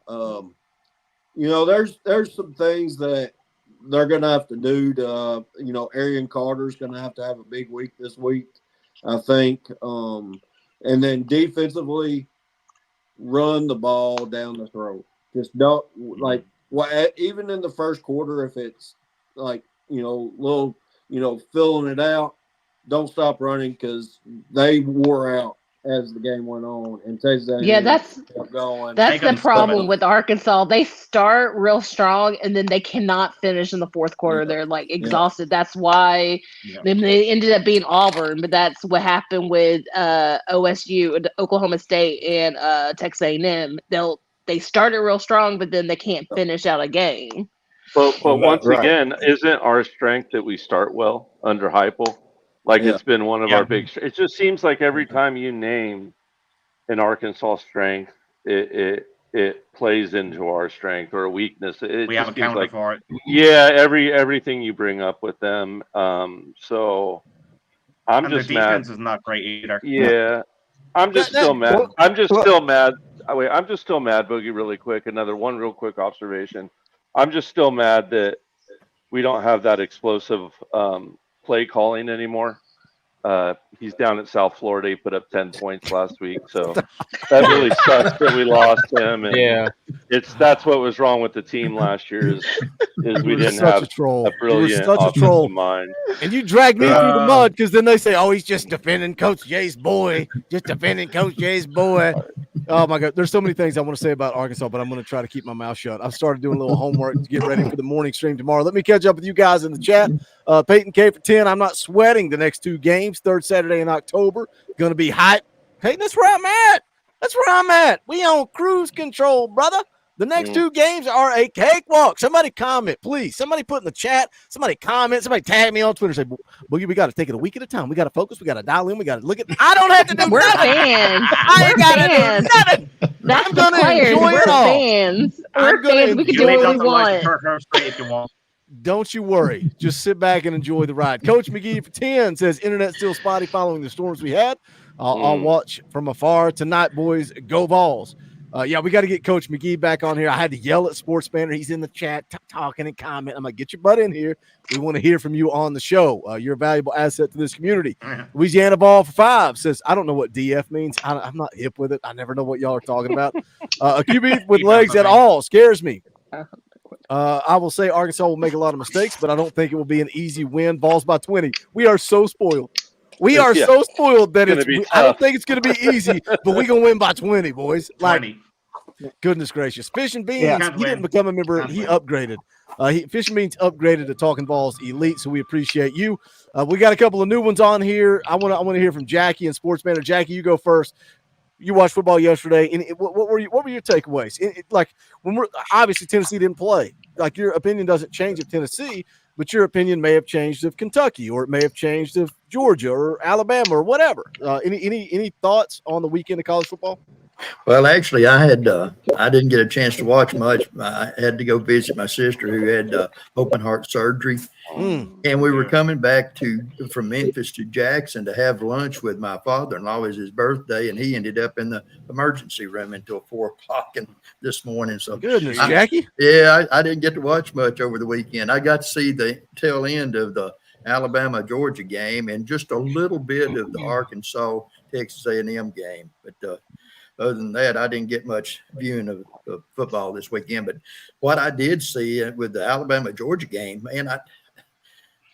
There's some things that they're going to have to do to, Arian Carter's going to have a big week this week, I think. And then defensively, run the ball down the throat. Just don't even in the first quarter, if it's little, filling it out, don't stop running because they wore out as the game went on. And Texas A&M kept going. That's the problem with Arkansas. They start real strong and then they cannot finish in the fourth quarter. They're exhausted. That's why then they ended up being Auburn. But that's what happened with OSU, Oklahoma State, and Texas A&M. They started real strong, but then they can't finish out a game. But once again, isn't our strength that we start well under Heupel? It's been one of our big. It just seems like every time you name an Arkansas strength, it plays into our strength or a weakness. We have a counter for it. Yeah, everything you bring up with them. So I'm just their defense is not great either. Yeah, I'm just still mad. I'm just still mad. Wait, I'm just still mad, Boogie. Really quick, another one real quick observation. I'm just still mad that we don't have that explosive play calling anymore. He's down at South Florida. He put up 10 points last week, so that really sucks that we lost him. And that's what was wrong with the team last year is we didn't have a brilliant offensive mind. And you dragged me through the mud because then they say, "Oh, he's just defending Coach J's boy, just defending Coach J's boy." Oh my God, there's so many things I want to say about Arkansas, but I'm going to try to keep my mouth shut. I've started doing a little homework to get ready for the morning stream tomorrow. Let me catch up with you guys in the chat. Peyton K for 10. I'm not sweating the next 2 games. Third Saturday in October. Going to be hype. Peyton, that's where I'm at. That's where I'm at. We on cruise control, brother. The next 2 games are a cakewalk. Somebody comment, please. Somebody put in the chat. Somebody comment. Somebody tag me on Twitter. Say, Boogie, we got to take it a week at a time. We got to focus. We got to dial in. We got to look at. I don't have to do We're nothing. fans. I ain't got to do nothing. That's I'm the going to players. enjoy We're it all. fans. We're fans. We can do what we want. Don't you worry. Just sit back and enjoy the ride. Coach McGee for 10 says, internet still spotty following the storms we had. I'll watch from afar tonight, boys. Go Vols. We got to get Coach McGee back on here. I had to yell at Sports Banner. He's in the chat talking and commenting. I'm like, get your butt in here. We want to hear from you on the show. You're a valuable asset to this community. Louisiana Ball for 5 says, I don't know what DF means. I'm not hip with it. I never know what y'all are talking about. A QB with legs at all scares me. I will say Arkansas will make a lot of mistakes, but I don't think it will be an easy win. Vols by 20. We are so spoiled. We are so spoiled that I don't think it's going to be easy, but we're going to win by 20, boys. 20. Goodness gracious. Fish and Beans, Can't he didn't win. become a member. Can't He win. upgraded. Fish and Beans upgraded to Talkin VAWLS Elite, so we appreciate you. We got a couple of new ones on here. I want to hear from Jackie and Sports Banner. Jackie, you go first. You watched football yesterday, and what were your takeaways? Like when we're obviously Tennessee didn't play. Like your opinion doesn't change of Tennessee, but your opinion may have changed of Kentucky, or it may have changed of Georgia or Alabama or whatever. Any thoughts on the weekend of college football? Well, actually, I didn't get a chance to watch much. I had to go visit my sister who had open heart surgery, and we were coming back from Memphis to Jackson to have lunch with my father-in-law. It was his birthday, and he ended up in the emergency room until 4:00 this morning. So goodness, Jackie. Yeah, I didn't get to watch much over the weekend. I got to see the tail end of the Alabama-Georgia game and just a little bit of the Arkansas-Texas A&M game, but. Other than that, I didn't get much viewing of football this weekend. But what I did see with the Alabama-Georgia game, man,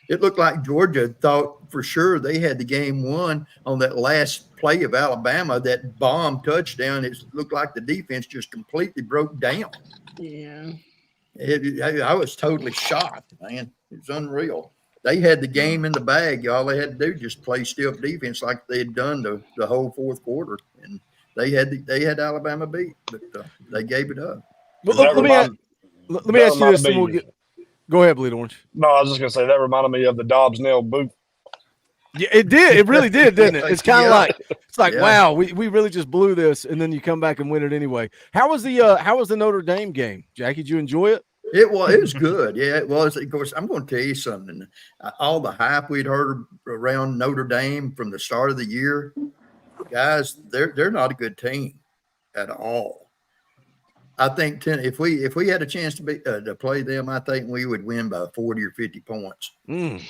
it looked like Georgia thought for sure they had the game won on that last play of Alabama, that bomb touchdown. It looked like the defense just completely broke down. Yeah. I was totally shocked, man. It was unreal. They had the game in the bag. All they had to do just play stiff defense like they had done the whole fourth quarter. And they had Alabama beat, but they gave it up. Well, let me ask you this, and we'll get. Go ahead, Bleed Orange. No, I was just gonna say that reminded me of the Dobbs nail boot. Yeah, it did. It really did, didn't it? It's kind of wow, we really just blew this, and then you come back and win it anyway. How was the Notre Dame game, Jackie? Did you enjoy it? It was good. Yeah, it was. Of course, I'm going to tell you something. All the hype we'd heard around Notre Dame from the start of the year. Guys, they're not a good team at all. I think if we had a chance to play them, I think we would win by 40 or 50 points.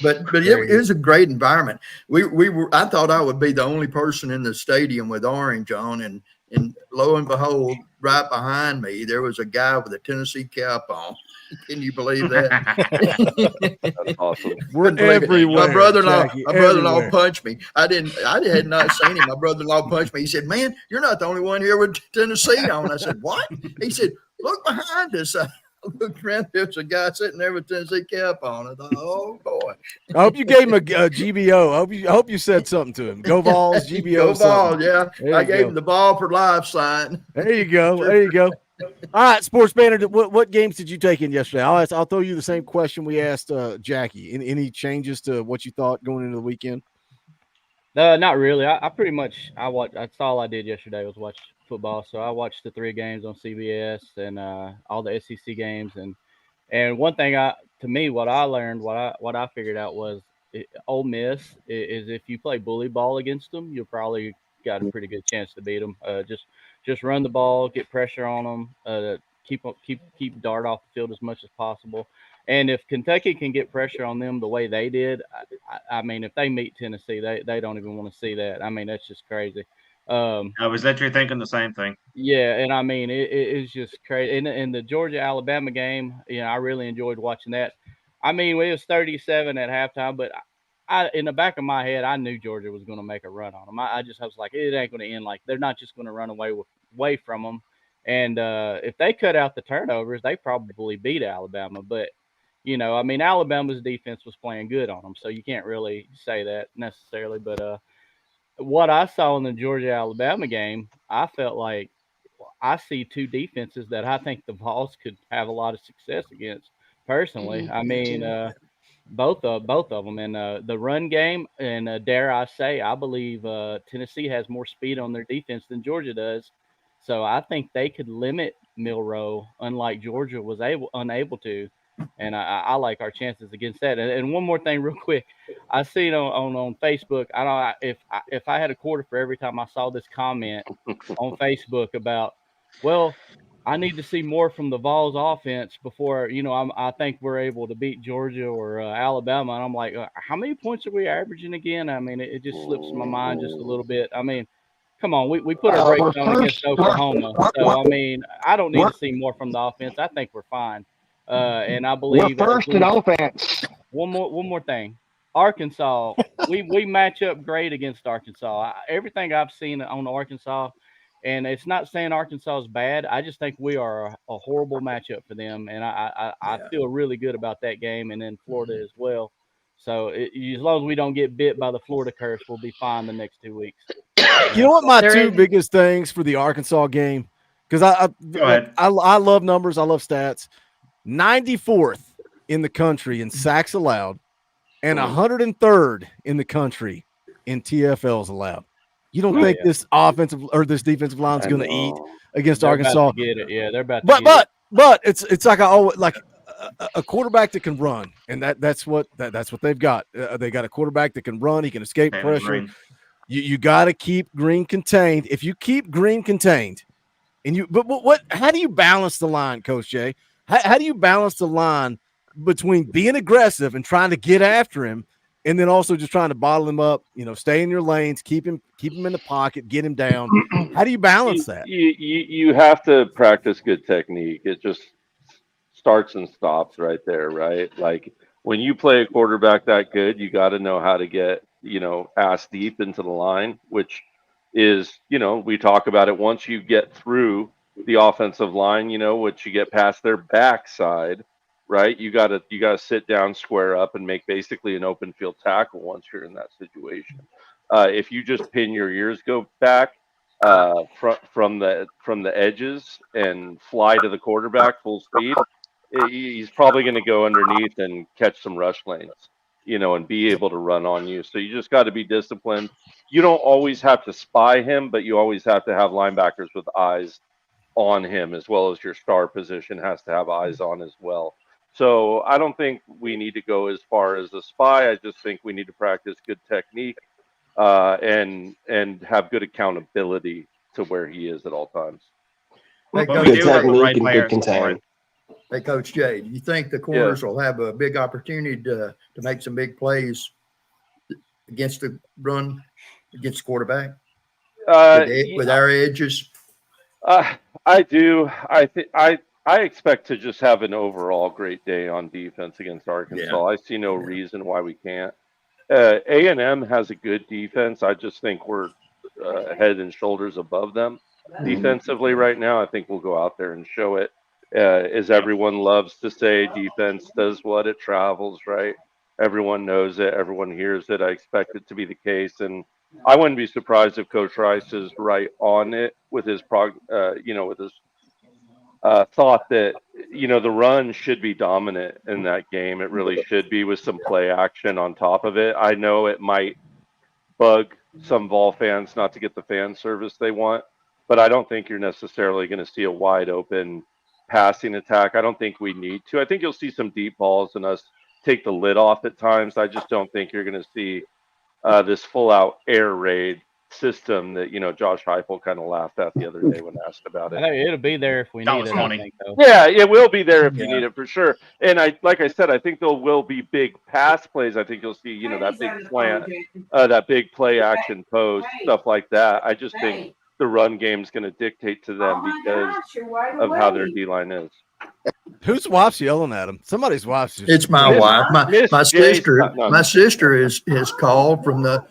But it was a great environment. I thought I would be the only person in the stadium with orange on, and lo and behold, right behind me there was a guy with a Tennessee cap on. Can you believe that? That's awesome. We're everywhere. My brother-in-law punched me. I had not seen him. My brother-in-law punched me. He said, "Man, you're not the only one here with Tennessee on." I said, "What?" He said, "Look behind us." I looked around. There's a guy sitting there with Tennessee cap on. I thought, "Oh boy." I hope you gave him a GBO. I hope you said something to him. Go Vols, GBO. Go Vols, yeah. I gave him the ball for life sign. There you go. All right, Sports Banner, what games did you take in yesterday? I'll throw you the same question we asked Jackie. Any changes to what you thought going into the weekend? Not really. I pretty much that's all I did yesterday was watch football. So I watched the 3 games on CBS and all the SEC games, and one thing what I learned, what I figured out was Ole Miss is if you play bully ball against them, you'll probably got a pretty good chance to beat them. Just run the ball, get pressure on them, keep Dart off the field as much as possible. And if Kentucky can get pressure on them the way they did, I mean, if they meet Tennessee, they don't even want to see that. I mean, that's just crazy. I was literally thinking the same thing. Yeah, and I mean, it's just crazy. In the Georgia-Alabama game, I really enjoyed watching that. I mean, it was 37 at halftime, but in the back of my head, I knew Georgia was going to make a run on them. I was like, it ain't going to end like they're not just going to run away from them. And if they cut out the turnovers, they probably beat Alabama. But, I mean, Alabama's defense was playing good on them, so you can't really say that necessarily. But what I saw in the Georgia-Alabama game, I felt like I see 2 defenses that I think the Vols could have a lot of success against personally. I mean, both of them. And the run game, and dare I say, I believe Tennessee has more speed on their defense than Georgia does. So I think they could limit Milroe, unlike Georgia was unable to. And I like our chances against that. And one more thing real quick. I seen on Facebook, if I had a quarter for every time I saw this comment on Facebook about, well, I need to see more from the Vols offense before, I think we're able to beat Georgia or Alabama. And I'm like, how many points are we averaging again? I mean, it just slips my mind just a little bit. I mean, come on, we put our brakes on against Oklahoma. So, I mean, I don't need to see more from the offense. I think we're fine. And I believe we're first in offense. One more thing. Arkansas, we match up great against Arkansas. Everything I've seen on Arkansas, And it's not saying Arkansas is bad. I just think we are a horrible matchup for them, and I feel really good about that game, and then Florida as well. So as long as we don't get bit by the Florida curse, we'll be fine the next 2 weeks. You know what my two biggest things for the Arkansas game? Because I love numbers, I love stats. 94th in the country in sacks allowed, and 103rd in the country in TFLs allowed. You don't think this offensive or this defensive line is going to eat against Arkansas? About to get it. Yeah, they're about to get it. But it's like a quarterback that can run, and that's what they've got. They got a quarterback that can run. He can escape pressure. You got to keep Green contained. If you keep Green contained, and how do you balance the line, Coach Jay? How do you balance the line between being aggressive and trying to get after him, and then also just trying to bottle him up? Stay in your lanes, keep him in the pocket, get him down. How do you balance that? You have to practice good technique. It just starts and stops right there, right? Like when you play a quarterback that good, you got to know how to get ass deep into the line, which is we talk about it. Once you get through the offensive line, once you get past their backside, right? You gotta sit down, square up, and make basically an open field tackle once you're in that situation. If you just pin your ears, go back from the edges and fly to the quarterback full speed, he's probably going to go underneath and catch some rush lanes, and be able to run on you. So you just got to be disciplined. You don't always have to spy him, but you always have to have linebackers with eyes on him, as well as your star position has to have eyes on as well. So I don't think we need to go as far as a spy. I just think we need to practice good technique and have good accountability to where he is at all times. Hey, But we do have the right players. Hey, Coach Jay, do you think the corners will have a big opportunity to make some big plays against the run, against the quarterback with our edges? I do. I expect to just have an overall great day on defense against Arkansas. I see no reason why we can't. A&M has a good defense. I just think we're head and shoulders above them defensively right now. I think we'll go out there and show it. As everyone loves to say, defense does what it travels, right? Everyone knows it. Everyone hears it. I expect it to be the case. And I wouldn't be surprised if Coach Rice is right on it with his thought that the run should be dominant in that game. It really should be, with some play action on top of it. I know it might bug some Vol fans not to get the fan service they want, but I don't think you're necessarily going to see a wide open passing attack. I don't think we need to. I think you'll see some deep balls and us take the lid off at times. I just don't think you're going to see this full out air raid system that Josh Heupel kind of laughed at the other day when asked about it. It'll be there if we need it. I think, though. Yeah, it will be there if you need it for sure. And like I said, I think there will be big pass plays. I think you'll see that big slant, that big play action post, stuff like that. I just think the run game's going to dictate to them because of how their D line is. Whose wife's yelling at him? Somebody's wife's. It's my wife. My sister. My sister is called from the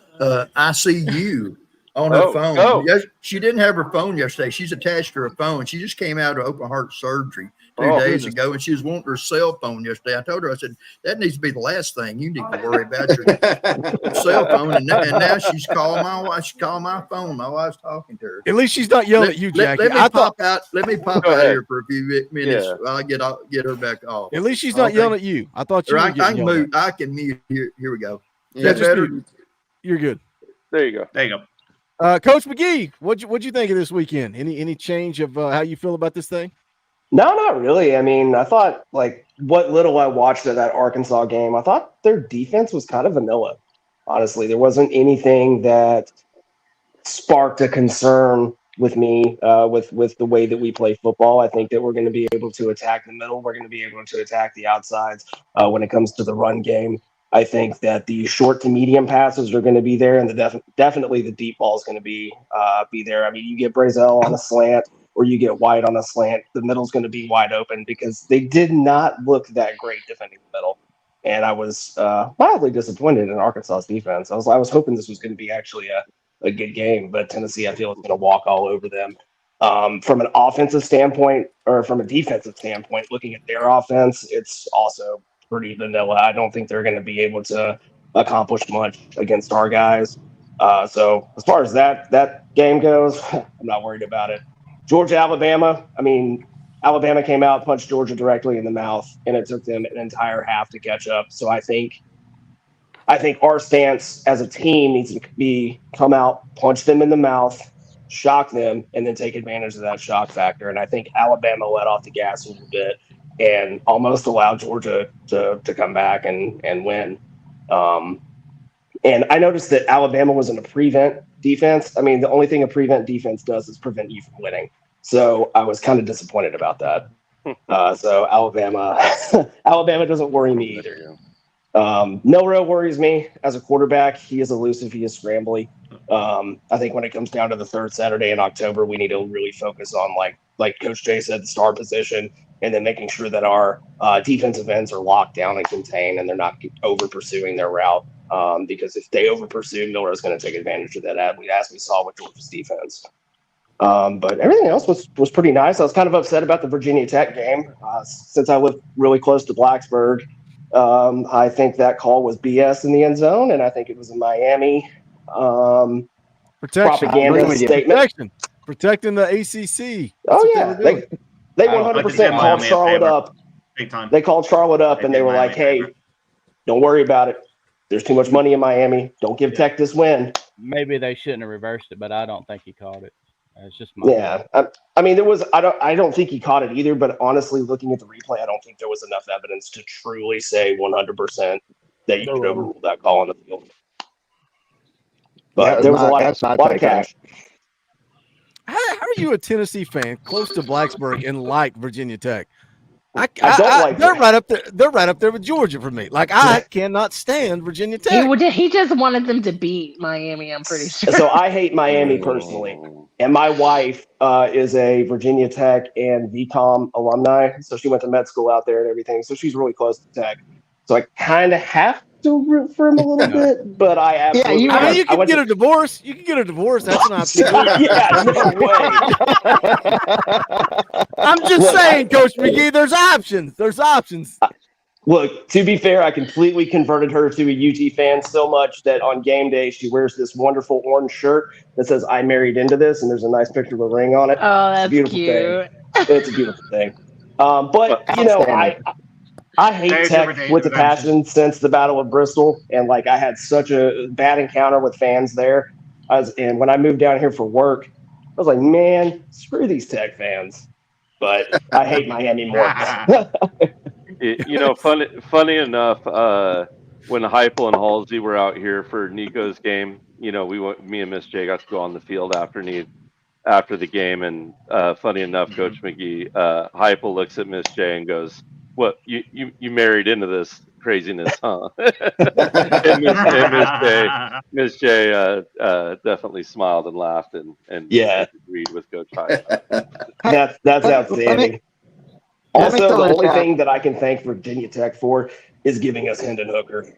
ICU on her phone. Yes, she didn't have her phone yesterday. She's attached to her phone. She just came out of open heart surgery 2 days ago, and she was wanting her cell phone yesterday. I told her, I said, that needs to be the last thing you need to worry about, your cell phone. And now she's calling my wife. She's calling my phone. My wife's talking to her. At least she's not yelling at you, Jackie. Let me pop out here for a few minutes while I get her back off. At least she's not yelling at you. I thought you were getting yelled at. I can mute. Here we go. Is Yeah, that better? You're good. There you go. There you go. Coach McGee, what'd you think of this weekend? Any change of how you feel about this thing? No, not really. I mean, I thought, like, what little I watched of that Arkansas game, I thought their defense was kind of vanilla. Honestly, there wasn't anything that sparked a concern with me with the way that we play football. I think that we're going to be able to attack the middle. We're going to be able to attack the outsides when it comes to the run game. I think that the short to medium passes are going to be there, and definitely the deep ball is going to be there. I mean, you get Brazel on a slant or you get White on a slant, the middle's going to be wide open because they did not look that great defending the middle. And I was mildly disappointed in Arkansas's defense. I was hoping this was going to be actually a good game, but Tennessee, I feel, is going to walk all over them. From an offensive standpoint or from a defensive standpoint, looking at their offense, it's also pretty vanilla. I don't think they're going to be able to accomplish much against our guys. So as far as that game goes, I'm not worried about it. Georgia, Alabama. I mean, Alabama came out, punched Georgia directly in the mouth, and it took them an entire half to catch up. So I think our stance as a team needs to be come out, punch them in the mouth, shock them, and then take advantage of that shock factor. And I think Alabama let off the gas a little bit and almost allowed Georgia to come back and win. And I noticed that Alabama was in a prevent defense. I mean, the only thing a prevent defense does is prevent you from winning. So I was kind of disappointed about that. So Alabama doesn't worry me either. Milroe worries me as a quarterback. He is elusive. He is scrambly. I think when it comes down to the third Saturday in October, we need to really focus on, like Coach Jay said, the star position, and then making sure that our defensive ends are locked down and contained, and they're not over pursuing their route. Because if they over pursue, Milroe is going to take advantage of that, as we saw with Georgia's defense. But everything else was pretty nice. I was kind of upset about the Virginia Tech game. Since I live really close to Blacksburg, I think that call was BS in the end zone, and I think it was a Miami propaganda statement. Protecting the ACC. They 100% called Charlotte up. Big time. They called Charlotte up, and they were like, "Hey, don't worry about it. There's too much money in Miami. Don't give Tech this win." Maybe they shouldn't have reversed it, but I don't think he called it. It's just my I mean, there was. I don't think he caught it either. But honestly, looking at the replay, I don't think there was enough evidence to truly say 100% that you could overrule that call on the field. But there was a lot of cash. How are you a Tennessee fan close to Blacksburg and like Virginia Tech? They're right up there. They're right up there with Georgia for me. Like, I cannot stand Virginia Tech. He just wanted them to beat Miami, I'm pretty sure. So I hate Miami personally, and my wife is a Virginia Tech and VCOM alumni, so she went to med school out there and everything. So she's really close to Tech. So I kind of have to root for him a little bit, but I absolutely. You can get a divorce. You can get a divorce. That's an option. No way. I'm just saying, Coach McGee. There's options. There's options. Look, to be fair, I completely converted her to a UT fan so much that on game day she wears this wonderful orange shirt that says "I married into this," and there's a nice picture of a ring on it. Oh, that's cute. It's a beautiful thing. But I hate Tech with a passion since the Battle of Bristol, and I had such a bad encounter with fans there. And when I moved down here for work, I was like, man, screw these Tech fans. But I hate Miami more. Funny enough, when Heupel and Halsey were out here for Nico's game, me and Miss J got to go on the field after the game, and funny enough, Coach McGee, Heupel looks at Miss J and goes, "What, you married into this craziness, huh?" and Miss J definitely smiled and laughed and agreed with Coach Heupel. That's outstanding. Also, the only thing that I can thank Virginia Tech for is giving us Hendon Hooker.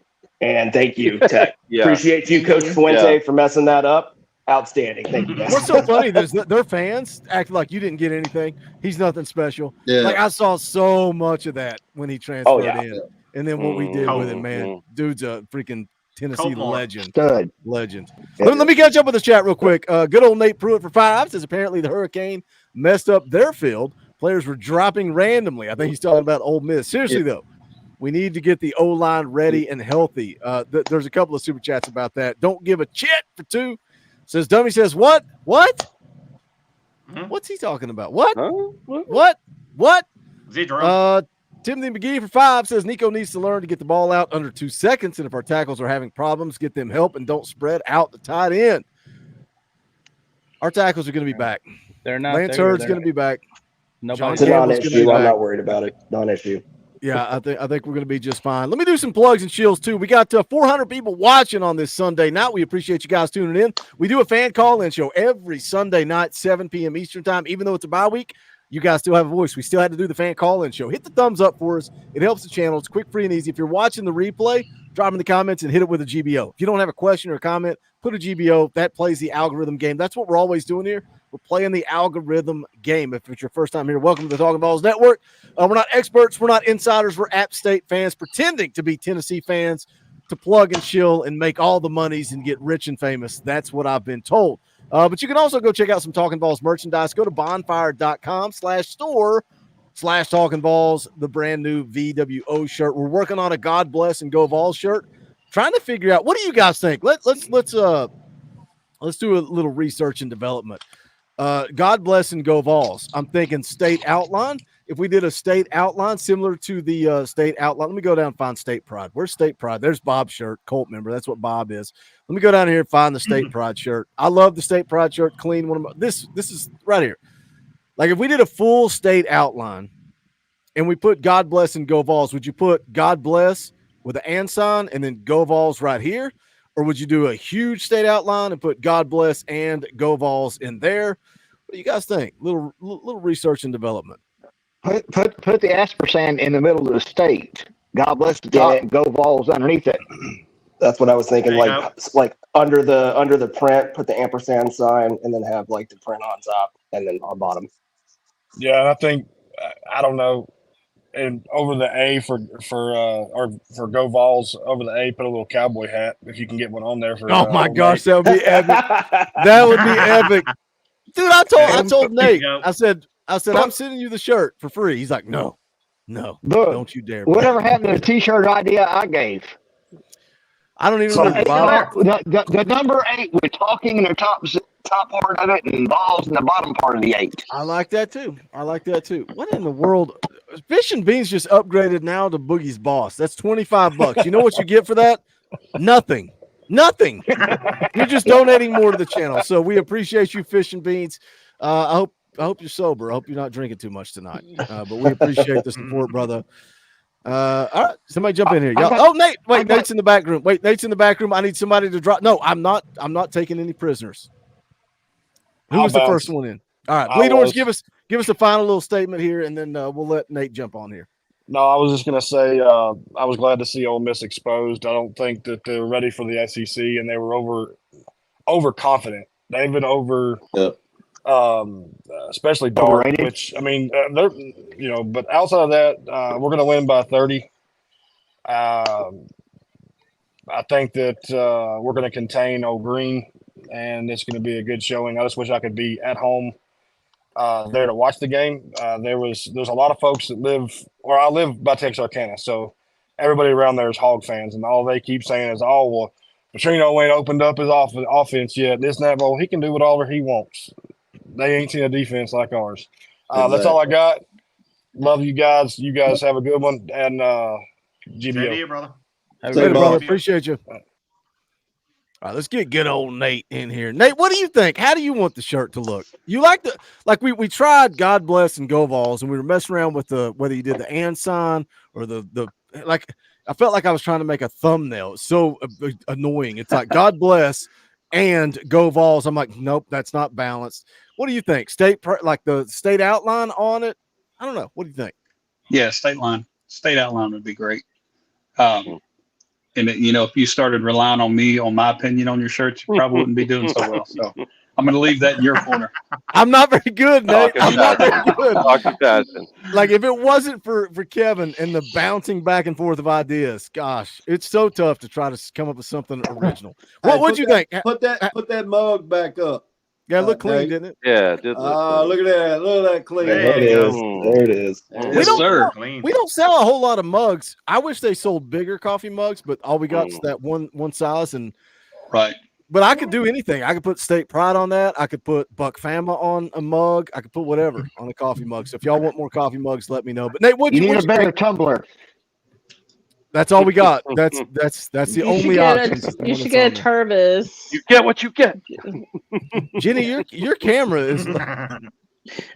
And thank you, Tech. Appreciate you, Coach Fuente, for messing that up. Outstanding. Thank you, guys. What's so funny? Their fans act like you didn't get anything. He's nothing special. Yeah. I saw so much of that when he transferred in. And then what we did with him, man. Dude's a freaking Tennessee legend. Good. Legend. Let me catch up with the chat real quick. Good old Nate Pruitt for 5 says apparently the Hurricane messed up their field. Players were dropping randomly. I think he's talking about Ole Miss. Seriously, though, we need to get the O-line ready and healthy. There's a couple of super chats about that. Don't give a shit for 2. Says Dummy says, what? What's he talking about? What? What? Timothy McGee for 5 says Nico needs to learn to get the ball out under 2 seconds. And if our tackles are having problems, get them help and don't spread out the tight end. Our tackles are going to be back. They're not. Lance Hurd's going to be back. It's a non-issue. I'm not worried about it. Non-issue. Yeah, I think we're going to be just fine. Let me do some plugs and shields, too. We got 400 people watching on this Sunday night. We appreciate you guys tuning in. We do a fan call-in show every Sunday night, 7 p.m. Eastern time. Even though it's a bye week, you guys still have a voice. We still had to do the fan call-in show. Hit the thumbs up for us. It helps the channel. It's quick, free, and easy. If you're watching the replay, drop in the comments and hit it with a GBO. If you don't have a question or a comment, put a GBO. That plays the algorithm game. That's what we're always doing here. We're playing the algorithm game. If it's your first time here, welcome to the Talkin VAWLS Network. We're not experts. We're not insiders. We're App State fans pretending to be Tennessee fans to plug and chill and make all the monies and get rich and famous. That's what I've been told. But you can also go check out some Talkin VAWLS merchandise. Go to bonfire.com/store/Talkin VAWLS, the brand new VWO shirt. We're working on a God Bless and Go Vols shirt. Trying to figure out, what do you guys think? Let's do a little research and development. God Bless and Go Vols. I'm thinking state outline. If we did a state outline similar to the state outline, let me go down and find State Pride. Where's State Pride? There's Bob's shirt, Colt member. That's what Bob is. Let me go down here and find the State Pride shirt. I love the State Pride shirt. Clean one of my, this is right here. Like if we did a full state outline and we put God Bless and Go Vols, would you put God Bless with an and sign and then Go Vols right here? Or would you do a huge state outline and put God Bless and Go Vols in there? What do you guys think? Little research and development. Put the ampersand in the middle of the state. God bless the top and Go Vols underneath it. That's what I was thinking. Like under the print, put the ampersand sign, and then have like the print on top and then on bottom. Yeah, and I think I don't know, and over the A for Go Vols, over the A, put a little cowboy hat if you can get one on there for. Oh my gosh, that would be epic. That would be epic, dude. I told Nate. I said, I'm sending you the shirt for free. He's like, no, Look, don't you dare. Whatever happened to the T-shirt idea I gave? I don't even remember. The number 8 with talking in the top part of it and balls in the bottom part of the 8. I like that too. What in the world? Fish and Beans just upgraded now to Boogie's Boss. That's $25. You know what you get for that? Nothing. You're just donating more to the channel. So we appreciate you, Fish and Beans. I hope you're sober. I hope you're not drinking too much tonight. But we appreciate the support, brother. All right, somebody jump in here. Oh, Nate. Wait, Nate's in the back room. I need somebody to drop. No, I'm not taking any prisoners. Who was the first one in? All right, Bleed Orange, give us a final little statement here, and then we'll let Nate jump on here. No, I was just gonna say I was glad to see Ole Miss exposed. I don't think that they're ready for the SEC, and they were overconfident. They've been especially Dart, which I mean, they're but outside of that, we're going to win by 30. I think that we're going to contain Old Green, and it's going to be a good showing. I just wish I could be at home there to watch the game. There's a lot of folks that live, or I live by Texarkana, so everybody around there is Hog fans, and all they keep saying is, "Oh well, Petrino ain't opened up his offense yet. This and that." Well, he can do whatever he wants. They ain't seen a defense like ours. That's all I got. Love you guys. You guys have a good one. And GBO. Same to you, brother. Have a good brother. Appreciate you. All right, let's get good old Nate in here. Nate, what do you think? How do you want the shirt to look? You like we tried God Bless and Go Vols, and we were messing around with whether you did the and sign or the I felt like I was trying to make a thumbnail. It's so annoying. It's like God Bless and Go Vols. I'm like, nope, that's not balanced. What do you think? Like the state outline on it? I don't know. What do you think? Yeah, state outline would be great. And if you started relying on me, on my opinion on your shirts, you probably wouldn't be doing so well. So I'm going to leave that in your corner. I'm not very good, Nate. I'm not very good. Passion. Like if it wasn't for Kevin and the bouncing back and forth of ideas, gosh, it's so tough to try to come up with something original. What you think? Put that mug back up. Yeah, it looked clean, didn't it? Yeah, it did. Look at that. Look at that clean. There it is. Yes, sir. We don't sell a whole lot of mugs. I wish they sold bigger coffee mugs, but all we got is that one size. And right. But I could do anything. I could put State Pride on that. I could put Buck Fama on a mug. I could put whatever on a coffee mug. So if y'all want more coffee mugs, let me know. But Nate, you need a better tumbler. That's all we got. That's the only option. You should get a Turvis. You get what you get. Jenny, your camera is.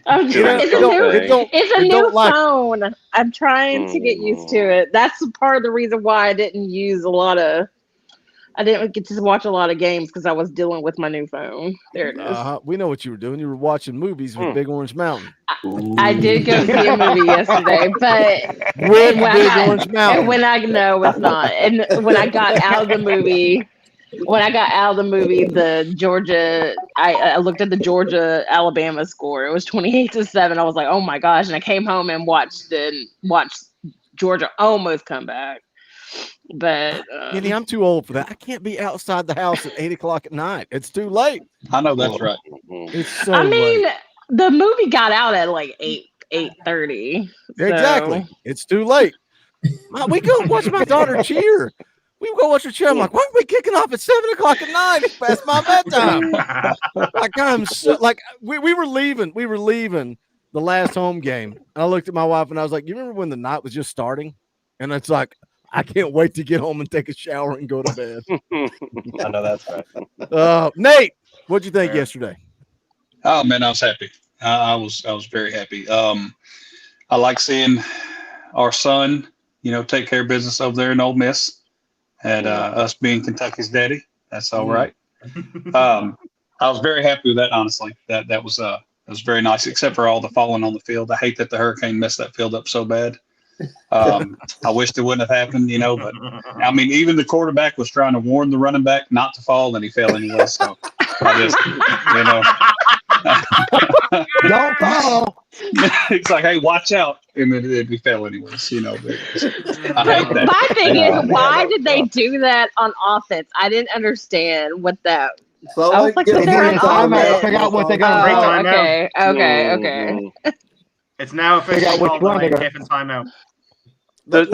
It's a new phone. I'm trying to get used to it. That's part of the reason why I didn't use a lot of I didn't get to watch a lot of games because I was dealing with my new phone. There it is. We know what you were doing. You were watching movies with Big Orange Mountain. I did go see a movie yesterday, but with Big Orange Mountain. And when I no, it's not. And when I got out of the movie, the Georgia, I looked at the Georgia Alabama score. It was 28-7. I was like, oh my gosh! And I came home and watched Georgia almost come back. But Kenny, I'm too old for that. I can't be outside the house at 8:00 at night. It's too late. I know that's right. It's so I mean, late. the movie got out at like 8:30. Exactly. It's too late. We go watch my daughter cheer. We go watch her cheer. I'm like, why are we kicking off at 7:00 at night? It's past my bedtime. Like I'm so like we were leaving the last home game. And I looked at my wife and I was like, you remember when the night was just starting? And it's like, I can't wait to get home and take a shower and go to bed. I know that's right. Nate, what'd you think yesterday? Oh man, I was happy. I was very happy. I like seeing our son, take care of business over there in Ole Miss, and us being Kentucky's daddy. That's all right. I was very happy with that. Honestly, that was very nice. Except for all the falling on the field. I hate that the hurricane messed that field up so bad. I wish it wouldn't have happened, but I mean, even the quarterback was trying to warn the running back not to fall, and he fell anyway. So I just, don't fall. It's like, hey, watch out, and then he fell anyways. But I hate that. My thing is, why did they do that on offense? I didn't understand what that. So I was like, get they're a on timeout, offense. figure out what they're gonna bring. Okay. It's now Figure out officially which called one the they're Lane Kiffin timeout. They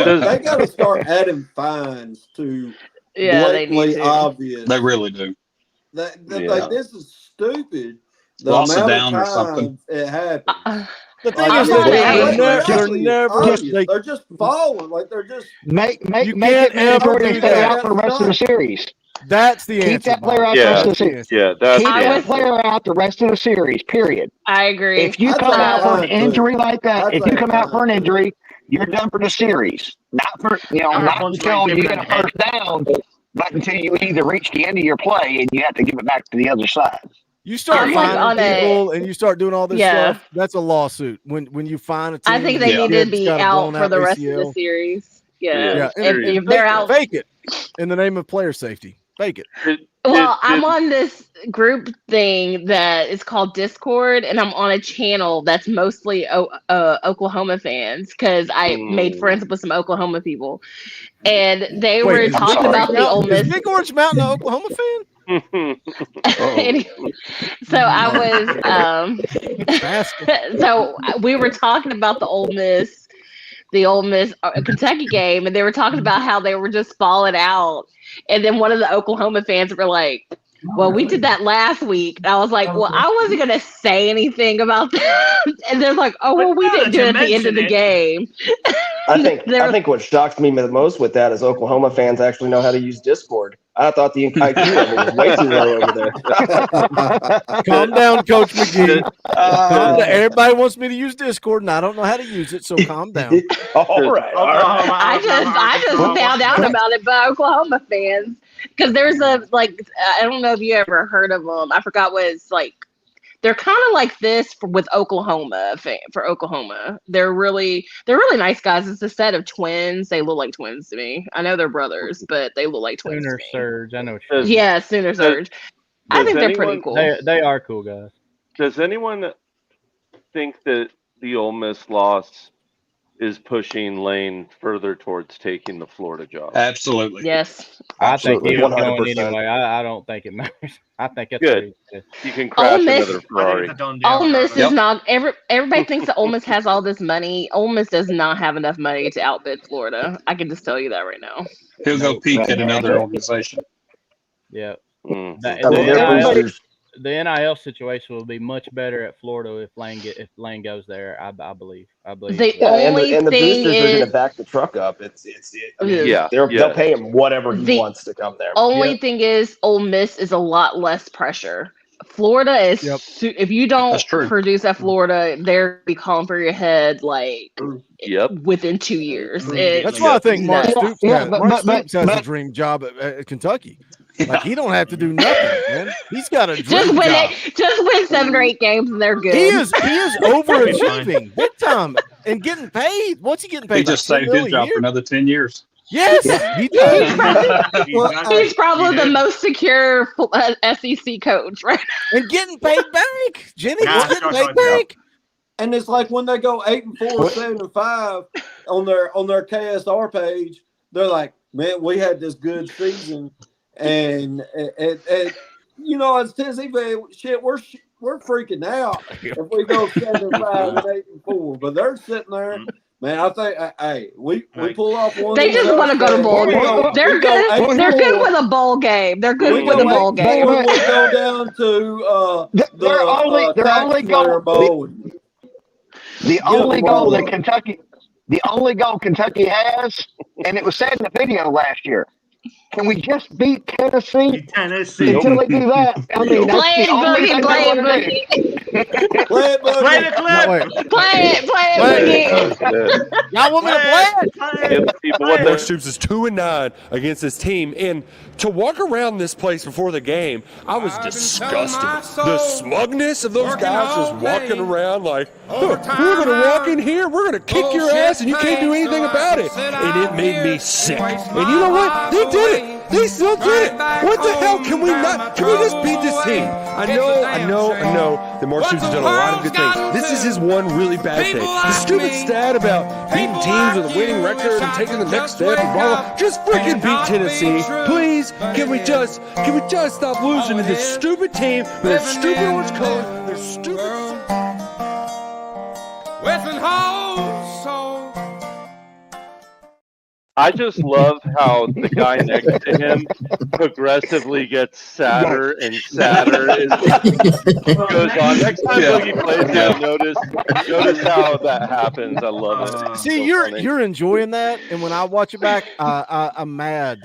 got to start adding fines to they need blatantly to. obvious. They really do. Like, this is stupid. The Lost it amount down or of something. times it happened. The thing Like, is, they're just falling. Like they're just make you it can't mandatory ever to do stay that. out for the rest of the series. That's the Keep answer. that player out Yeah. the rest of the series. Yeah, that's Keep the that answer. player out the rest of the series. Period. I agree. If you I'd come say out for an fine, too. injury like that, I'd if say you come out fine. for an injury, you're done for the series. Not for not punch until Lane you Kiffin get a in the head. first down, but until you either reach the end of your play and you have to give it back to the other side. You start I'm like fining on people and you start doing all this stuff. That's a lawsuit. When you fine a team, I think they need to be out for the rest of the series. Yeah. If they're out, fake it in the name of player safety. Fake it. Well, I'm on this group thing that is called Discord, and I'm on a channel that's mostly Oklahoma fans because I made friends with some Oklahoma people, and they were talking about the Ole Miss. Is Big Orange Mountain an Oklahoma fan? Anyway, so I was so we were talking about the Ole Miss Kentucky game, and they were talking about how they were just falling out. And then one of the Oklahoma fans were like, well, we did that last week. And I was like, well, I wasn't going to say anything about that. And they're like, oh, well, we didn't do it at the end of the game. I think what shocked me the most with that is Oklahoma fans actually know how to use Discord. I thought the IQ level was way too low over there. Calm down, Coach McGee. Calm down. Everybody wants me to use Discord, and I don't know how to use it, so calm down. All right. I just found out about it by Oklahoma fans because there's a I don't know if you ever heard of them. I forgot what it's like. They're kind of like this with Oklahoma for Oklahoma. They're really nice guys. It's a set of twins. They look like twins to me. I know they're brothers, but they look like twins. Sooner to me. Surge. I know what you're Yeah, Sooner Surge. I think they're pretty cool. They are cool guys. Does anyone think that the Ole Miss loss is pushing Lane further towards taking the Florida job? Absolutely. Yes. I think he was 100%. going anyway. I don't think it matters. I think it's Good. You can crash another Ferrari. Ole Miss is not. Everybody thinks that Ole Miss has all this money. Ole Miss does not have enough money to outbid Florida. I can just tell you that right now. He'll go peak at another organization. Yeah. Mm. The NIL situation will be much better at Florida if Lane goes there. I believe. The only and the thing boosters are going is, to back the truck up. Yeah. They'll pay him whatever he wants to come there. only thing is, Ole Miss is a lot less pressure Florida is Yep. if you don't That's true. produce at Florida, they're be calling for your head like Yep. within 2 years. That's why I think Mark nuts. Stoops has a dream job at Kentucky. Like he don't have to do nothing, man. He's got a dream Just win job. it. Just win 7 or 8 games and they're good. He is overachieving big time and getting paid. What's he getting paid? He just like $10 saved his million a job year? for another 10 years. Yes, he does. He's probably the most secure SEC coach, right? And getting paid back. Jenny, Nah, he's getting paid no. back. And it's like when they go 8-4, 7-5 on their KSR page, they're like, man, we had this good season, and you know, as Tennessee fan, shit, we're freaking out if we go 7-5 and 8-4. But they're sitting there, man. I think, hey, we pull off one. They just want to go to bowl game. They're good. They're good with a bowl game. They're good with a bowl game. We go down to they're only Tax Bowl. The only goal Kentucky has, and it was said in the video last year. Can we just beat Tennessee? Until they do that, I mean, that's the only thing they Play it, Play the clip. Play it, Y'all want me to play it? Mark Stoops is 2-9 against this team, and to walk around this place before the game, I was disgusted. The smugness of those guys just walking around like, we're going to walk in here, we're going to kick your ass, and you can't do anything about it. And it made me sick. And you know what? They did it. They still did it. What the hell? Can we just beat this team? I know that Mark Stoops has done a lot of good things. This is his one really bad thing. The stupid stat about beating teams with a winning record and taking the next step and blah, blah. Just freaking beat Tennessee. Please, can we just stop losing to this stupid team with their stupid orange color, their stupid... I just love how the guy next to him progressively gets sadder and sadder as it goes on. Next time Boogie plays him, notice how that happens. I love it. See, you're enjoying that, and when I watch it back, I'm mad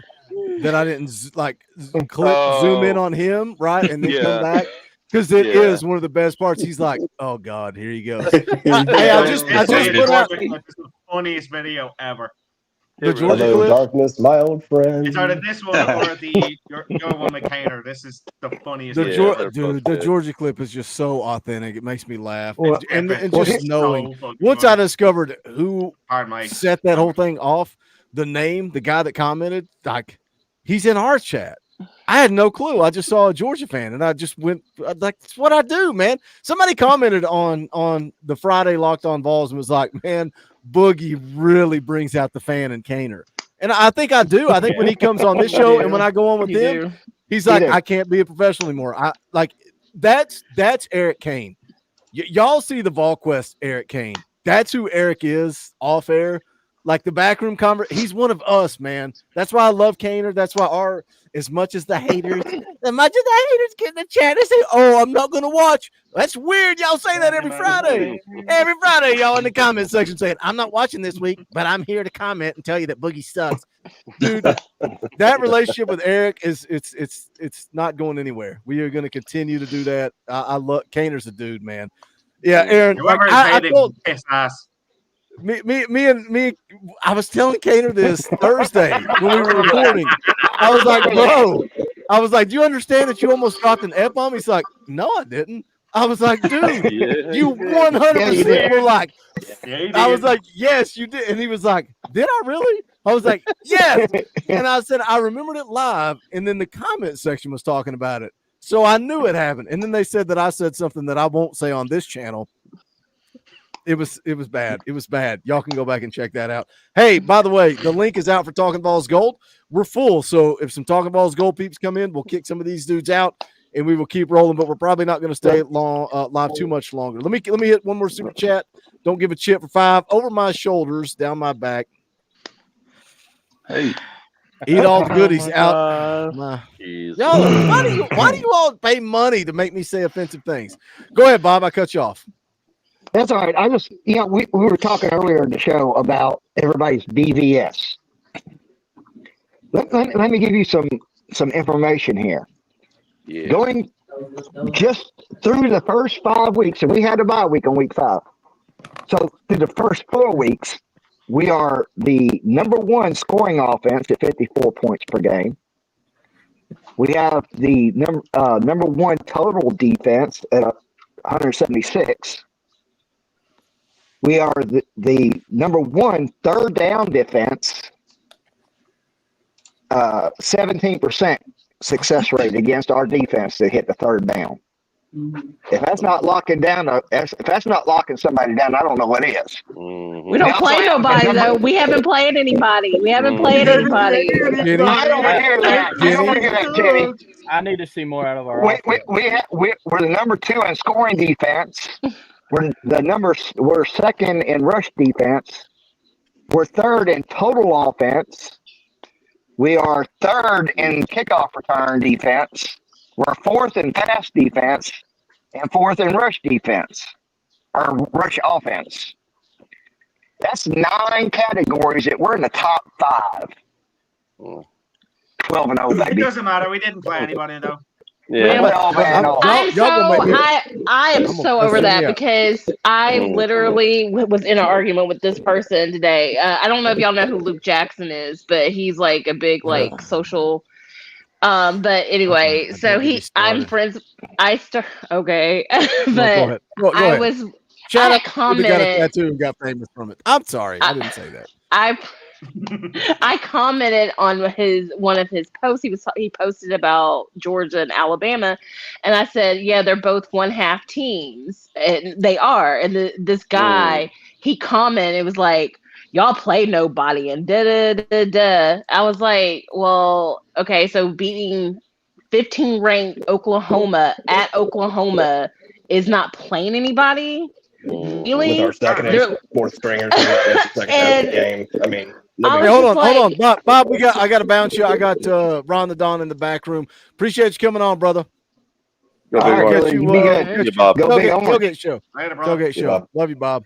that I didn't zoom in on him, right, and then come back. Because it is one of the best parts. He's like, "Oh God, here he goes." I just put out the funniest video ever. the Georgia clip. Darkness, my old friend. It's either this one or your one with Kaner. This is the funniest. The Georgia clip is just so authentic. It makes me laugh. Well, and well, just it's knowing so once I discovered who Mike. set that whole thing off, the guy that commented, like he's in our chat. I had no clue. I just saw a Georgia fan, and I just went like, "That's what I do, man." Somebody commented on the Friday Locked On Vols and was like, "Man, Boogie really brings out the fan in Kaner," and I think I do. I think when he comes on this show and when I go on with him, he's like, "I can't be a professional anymore." I like that's Eric Kane. Y'all see the VolQuest Eric Kane. That's who Eric is off air. Like the backroom he's one of us, man. That's why I love Kaner. That's why as much as the haters get in the chat and say, "Oh, I'm not gonna watch." That's weird. Y'all say that every Friday. Every Friday, y'all in the comment section saying, "I'm not watching this week, but I'm here to comment and tell you that Boogie sucks." Dude, that relationship with Eric it's not going anywhere. We are gonna continue to do that. I love Kaner's a dude, man. Yeah, Aaron. Whoever I told, piss ass. Me, I was telling Kaner this Thursday when we were recording. I was like, "Bro," I was like, "Do you understand that you almost dropped an F-bomb?" He's like, "No, I didn't." I was like, "Dude, you 100% were like," I was like, "Yes, you did." And he was like, "Did I really?" I was like, "Yes." And I said, "I remembered it live." And then the comment section was talking about it. So I knew it happened. And then they said that I said something that I won't say on this channel. It was bad. It was bad. Y'all can go back and check that out. Hey, by the way, the link is out for Talkin VAWLS Gold. We're full, so if some Talkin VAWLS Gold peeps come in, we'll kick some of these dudes out, and we will keep rolling. But we're probably not going to stay live too much longer. Let me hit one more super chat. Don't give a shit for 5 over my shoulders, down my back. Hey, eat all the goodies out. Y'all, why do you all pay money to make me say offensive things? Go ahead, Bob. I cut you off. That's all right. I just, we were talking earlier in the show about everybody's BVS. Let me give you some information here. Yeah. Going just through the first 5 weeks, and we had a bye week on week 5. So through the first 4 weeks, we are the number 1 scoring offense at 54 points per game. We have the number 1 total defense at 176. We are the number 1 third down defense, 17% success rate against our defense to hit the third down. If that's not locking down, if that's not locking somebody down, I don't know what is. We don't play nobody though. We haven't played anybody. We haven't played anybody. I don't want to hear that. I don't want to hear that, Jenny. I need to see more out of our We're the number 2 in scoring defense. We're second in rush defense. We're third in total offense. We are third in kickoff return defense. We're fourth in pass defense and fourth in rush defense or rush offense. That's 9 categories that we're in the top 5. 12-0, baby. It doesn't matter. We didn't play anybody though. Yeah. I am so over that because I literally was in an argument with this person today. I don't know if y'all know who Luke Jackson is, but he's like a big like social. But anyway, so I'm friends. Okay, but go I ahead. was. Shout I out to the guy got a tattoo and got famous from it. I'm sorry, I didn't say that. I commented on one of his posts. He posted about Georgia and Alabama, and I said, "Yeah, they're both 1/2 teams, and they are." And this guy, he commented, it was like, "Y'all play nobody," and da da da da. I was like, "Well, okay, so beating 15 ranked Oklahoma at Oklahoma is not playing anybody." Really? With our second and fourth stringers in the second half of the game. I mean, hey, hold on, Bob. I got to bounce you. I got Ron the Don in the back room. Appreciate you coming on, brother. Go Tailgate show. Tailgate show. Love you, Bob.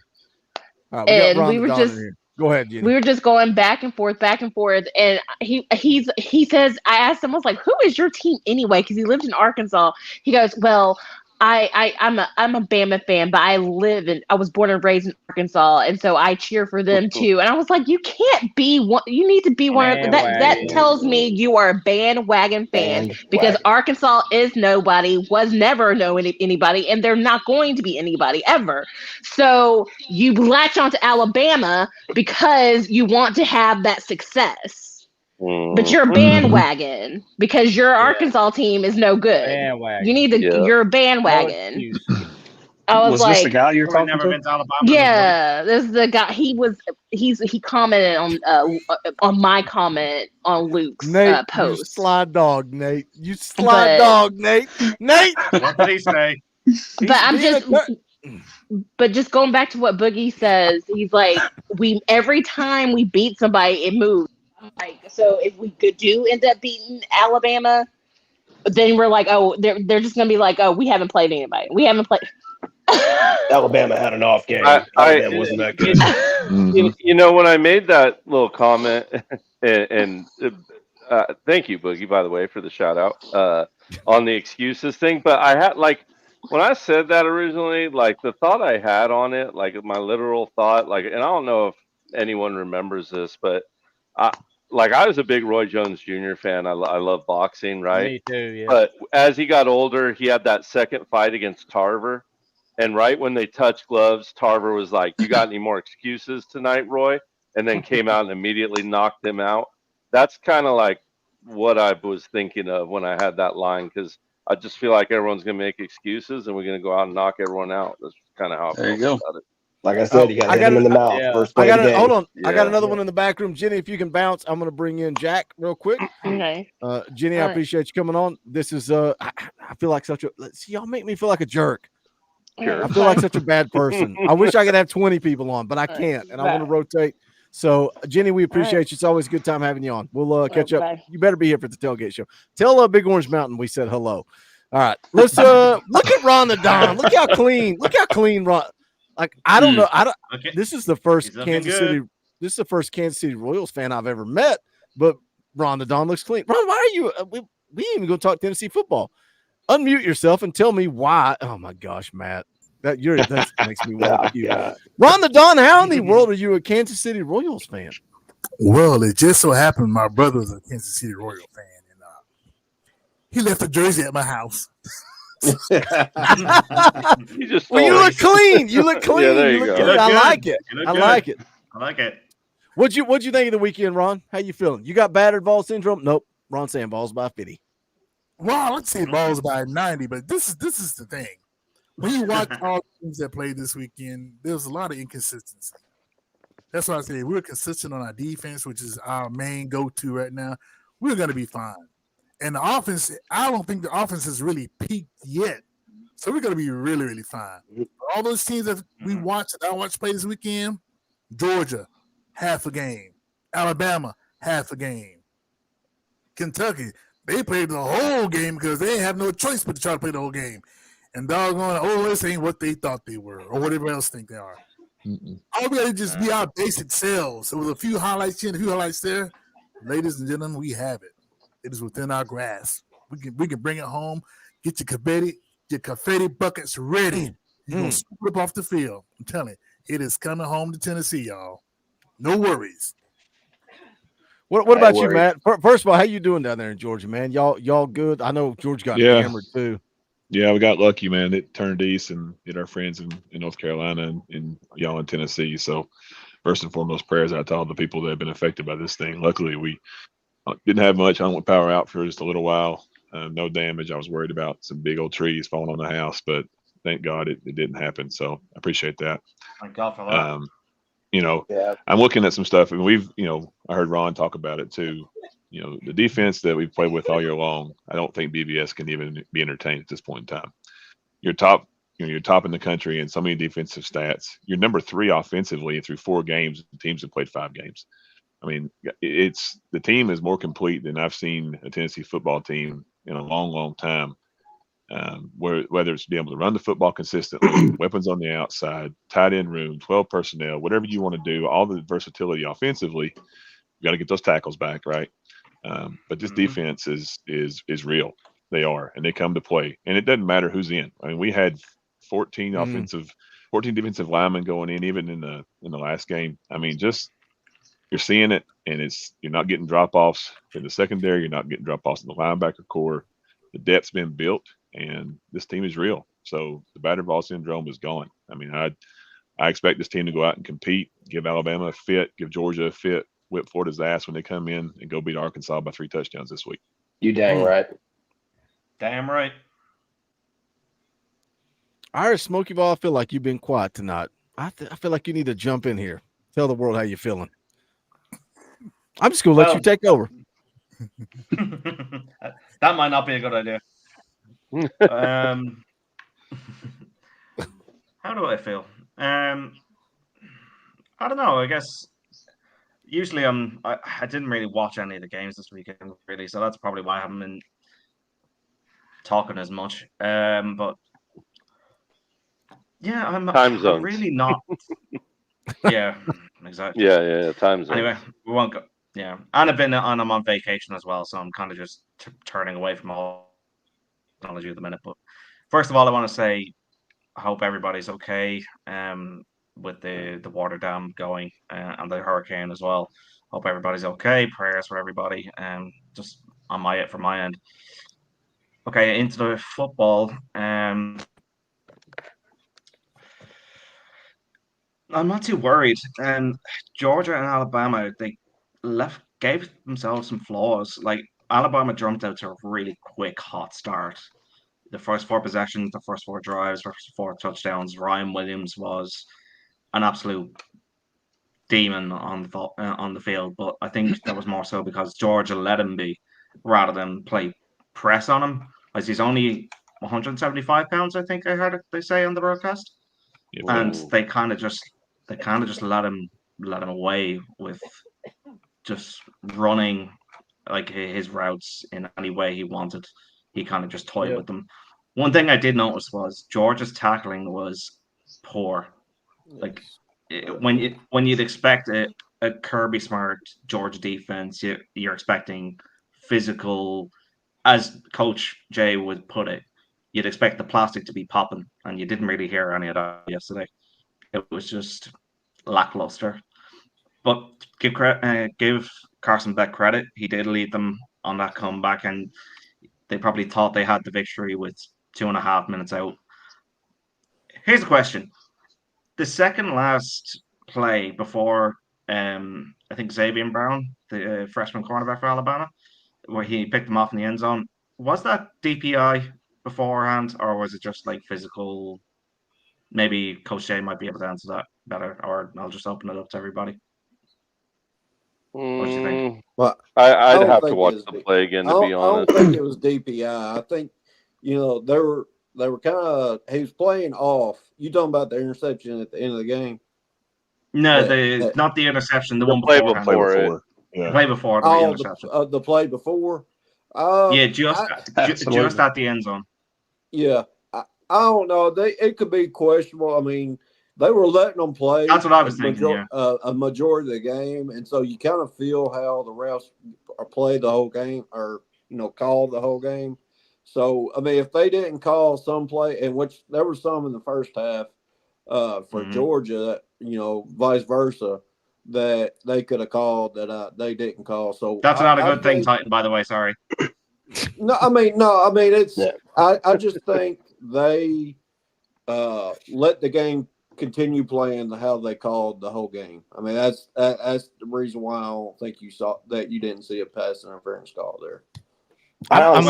All right, we got Ron the Don in here. Go ahead, Jenny. We were just going back and forth, and he says, I asked him, I was like, "Who is your team anyway?" Because he lived in Arkansas. He goes, "Well, I'm a Bama fan, but I was born and raised in Arkansas, and so I cheer for them too." And I was like, "You can't be one. You need to be one of that." That tells me you are a bandwagon fan because Arkansas is nobody, was never anybody, and they're not going to be anybody ever. So you latch onto Alabama because you want to have that success. But you're a bandwagon because your Arkansas team is no good. Bandwagon. You need to. You're a bandwagon. I was like, this the guy you're talking to? Yeah, this is the guy. He commented on my comment on Luke's post. You slide dog, Nate. You slide dog, Nate. Nate. What did he say? But just going back to what Boogie says, he's like, every time we beat somebody, it moves. Like, so if we do end up beating Alabama, then we're like, oh, they're just gonna be like, oh, we haven't played anybody. We haven't played. Alabama had an off game. Alabama wasn't that good. You know, when I made that little comment, and thank you, Boogie, by the way, for the shout out on the excuses thing. But I had when I said that originally, the thought I had on it, my literal thought, and I don't know if anyone remembers this, but I was a big Roy Jones Jr. fan. I love boxing, right? Me too, yeah. But as he got older, he had that second fight against Tarver. And right when they touched gloves, Tarver was like, "You got any more excuses tonight, Roy?" And then came out and immediately knocked him out. That's kind of like what I was thinking of when I had that line, because I just feel like everyone's going to make excuses and we're going to go out and knock everyone out. That's kind of how I feel about it. Like I said, you got to hit him in the mouth. First play of the game. Hold on. I got another one in the back room. Jenny, if you can bounce, I'm going to bring in Jack real quick. Okay. Jenny, I appreciate you coming on. This is I feel like y'all make me feel like a jerk. Sure. I feel like such a bad person. I wish I could have 20 people on, but I can't, and I want to rotate. So, Jenny, we appreciate you. It's always a good time having you on. We'll catch up. You better be here for the tailgate show. Tell Big Orange Mountain we said hello. All right. Let's look at Ron the Don. Look how clean. Look how clean Ron. I don't know. This is the first Kansas City. This is the first Kansas City Royals fan I've ever met. But Ron the Don looks clean. Ron, why are you? We ain't even going to talk Tennessee football. unmute yourself and tell me why. Oh my gosh, Matt, that makes me want to puke. Ron the Don, how in the world are you a Kansas City Royals fan? Well, it just so happened my brother's a Kansas City Royal fan, and he left a jersey at my house. You just well, you look clean. You look clean. Yeah, there you you look go. good. I like it. You look I good. like it. I like it. What'd you think of the weekend, Ron? How you feeling? You got battered ball syndrome? Nope. Ron saying balls by 50. Well, let's say balls by 90, but this is the thing. When you watch all the teams that played this weekend, there's a lot of inconsistency. That's why I say we're consistent on our defense, which is our main go-to right now. We're going to be fine. And the offense, I don't think the offense has really peaked yet. So we're going to be really, really fine. All those teams that we watched, that I watched play this weekend, Georgia, half a game. Alabama, half a game. Kentucky, they played the whole game because they have no choice but to try to play the whole game. And doggone, this ain't what they thought they were or whatever else think they are. All we got to just be our basic selves. There was a few highlights here and a few highlights there. Ladies and gentlemen, we have it. It is within our grasp. We can bring it home. Get your confetti buckets ready. You're going to scoop it up off the field. I'm telling you, it is coming home to Tennessee, y'all. No worries. What about you, Matt? First of all, how you doing down there in Georgia, man? Y'all good? I know Georgia got hammered too. Yeah, we got lucky, man. It turned east and hit our friends in North Carolina and y'all in Tennessee. So first and foremost, prayers out to all the people that have been affected by this thing. Luckily, we didn't have much. I went power out for just a little while. No damage. I was worried about some big old trees falling on the house, but thank God it didn't happen. So I appreciate that. Thank God for that. I'm looking at some stuff, and I heard Ron talk about it too. The defense that we've played with all year long, I don't think BVS can even be entertained at this point in time. You're top in the country in so many defensive stats. You're number 3 offensively through 4 games. Teams have played 5 games. I mean, the team is more complete than I've seen a Tennessee football team in a long, long time. Whether it's being able to run the football consistently, weapons on the outside, tight end room, 12 personnel, whatever you want to do, all the versatility offensively, you got to get those tackles back, right? But this defense is real. They are, and they come to play. And it doesn't matter who's in. I mean, we had 14 defensive linemen going in, even in the last game. I mean, just you're seeing it, and you're not getting drop offs in the secondary. You're not getting drop offs in the linebacker core. The depth's been built, and this team is real. So the battered ball syndrome is gone. I mean, I expect this team to go out and compete, give Alabama a fit, give Georgia a fit, whip Florida's ass when they come in, and go beat Arkansas by 3 touchdowns this week. You dang right. Damn right. Irish Smokey Ball, I feel like you've been quiet tonight. I feel like you need to jump in here. Tell the world how you're feeling. I'm just going to let you take over. That might not be a good idea. How do I feel? I don't know. I guess usually I didn't really watch any of the games this weekend, really, so that's probably why I haven't been talking as much. But yeah, I'm really not. Yeah, exactly. Yeah, time zone. Anyway, we won't go. Yeah, and I'm on vacation as well, so I'm kind of just turning away from all technology at the minute. But first of all, I want to say I hope everybody's okay with the water dam going and the hurricane as well. Hope everybody's okay. Prayers for everybody. Just from my end. Okay, into the football. I'm not too worried. Georgia and Alabama, they gave themselves some flaws. Like Alabama jumped out to a really quick hot start. The first 4 possessions, the first 4 drives, first 4 touchdowns. Ryan Williams was an absolute demon on the field, but I think that was more so because Georgia let him be rather than play press on him. As he's only 175 pounds, I think I heard they say on the broadcast, and they kind of just let him away with just running like his routes in any way he wanted. He kind of just toyed with them. One thing I did notice was Georgia's tackling was poor. Like when you'd expect a Kirby Smart Georgia defense, you're expecting physical, as Coach Jay would put it, you'd expect the plastic to be popping, and you didn't really hear any of that yesterday. It was just lackluster. But give Carson Beck credit. He did lead them on that comeback, and they probably thought they had the victory with 2.5 minutes out. Here's the question. The second last play before, I think Xavier Brown, the freshman cornerback for Alabama, where he picked him off in the end zone, was that DPI beforehand, or was it just like physical? Maybe Coach Jay might be able to answer that better, or I'll just open it up to everybody. What do you think? Well, I'd have to watch the play again, to be honest. I don't think it was DPI. I think, they were kind of, he was playing off. You talking about the interception at the end of the game? No, not the interception. The one before. Yeah. Play before the interception. The play before. Just at the end zone. Yeah, I don't know. It could be questionable. I mean, they were letting them play. That's what I was thinking. A majority of the game, and so you kind of feel how the refs played the whole game, or called the whole game. So I mean, if they didn't call some play, and which there were some in the first half for Georgia, that vice versa, that they could have called that they didn't call. So that's not a good thing, Titan. By the way, sorry. No, I mean it's. Yeah. I just think they let the game continue playing how they called the whole game. I mean that's the reason why I don't think you saw that you didn't see a pass interference call there. I'm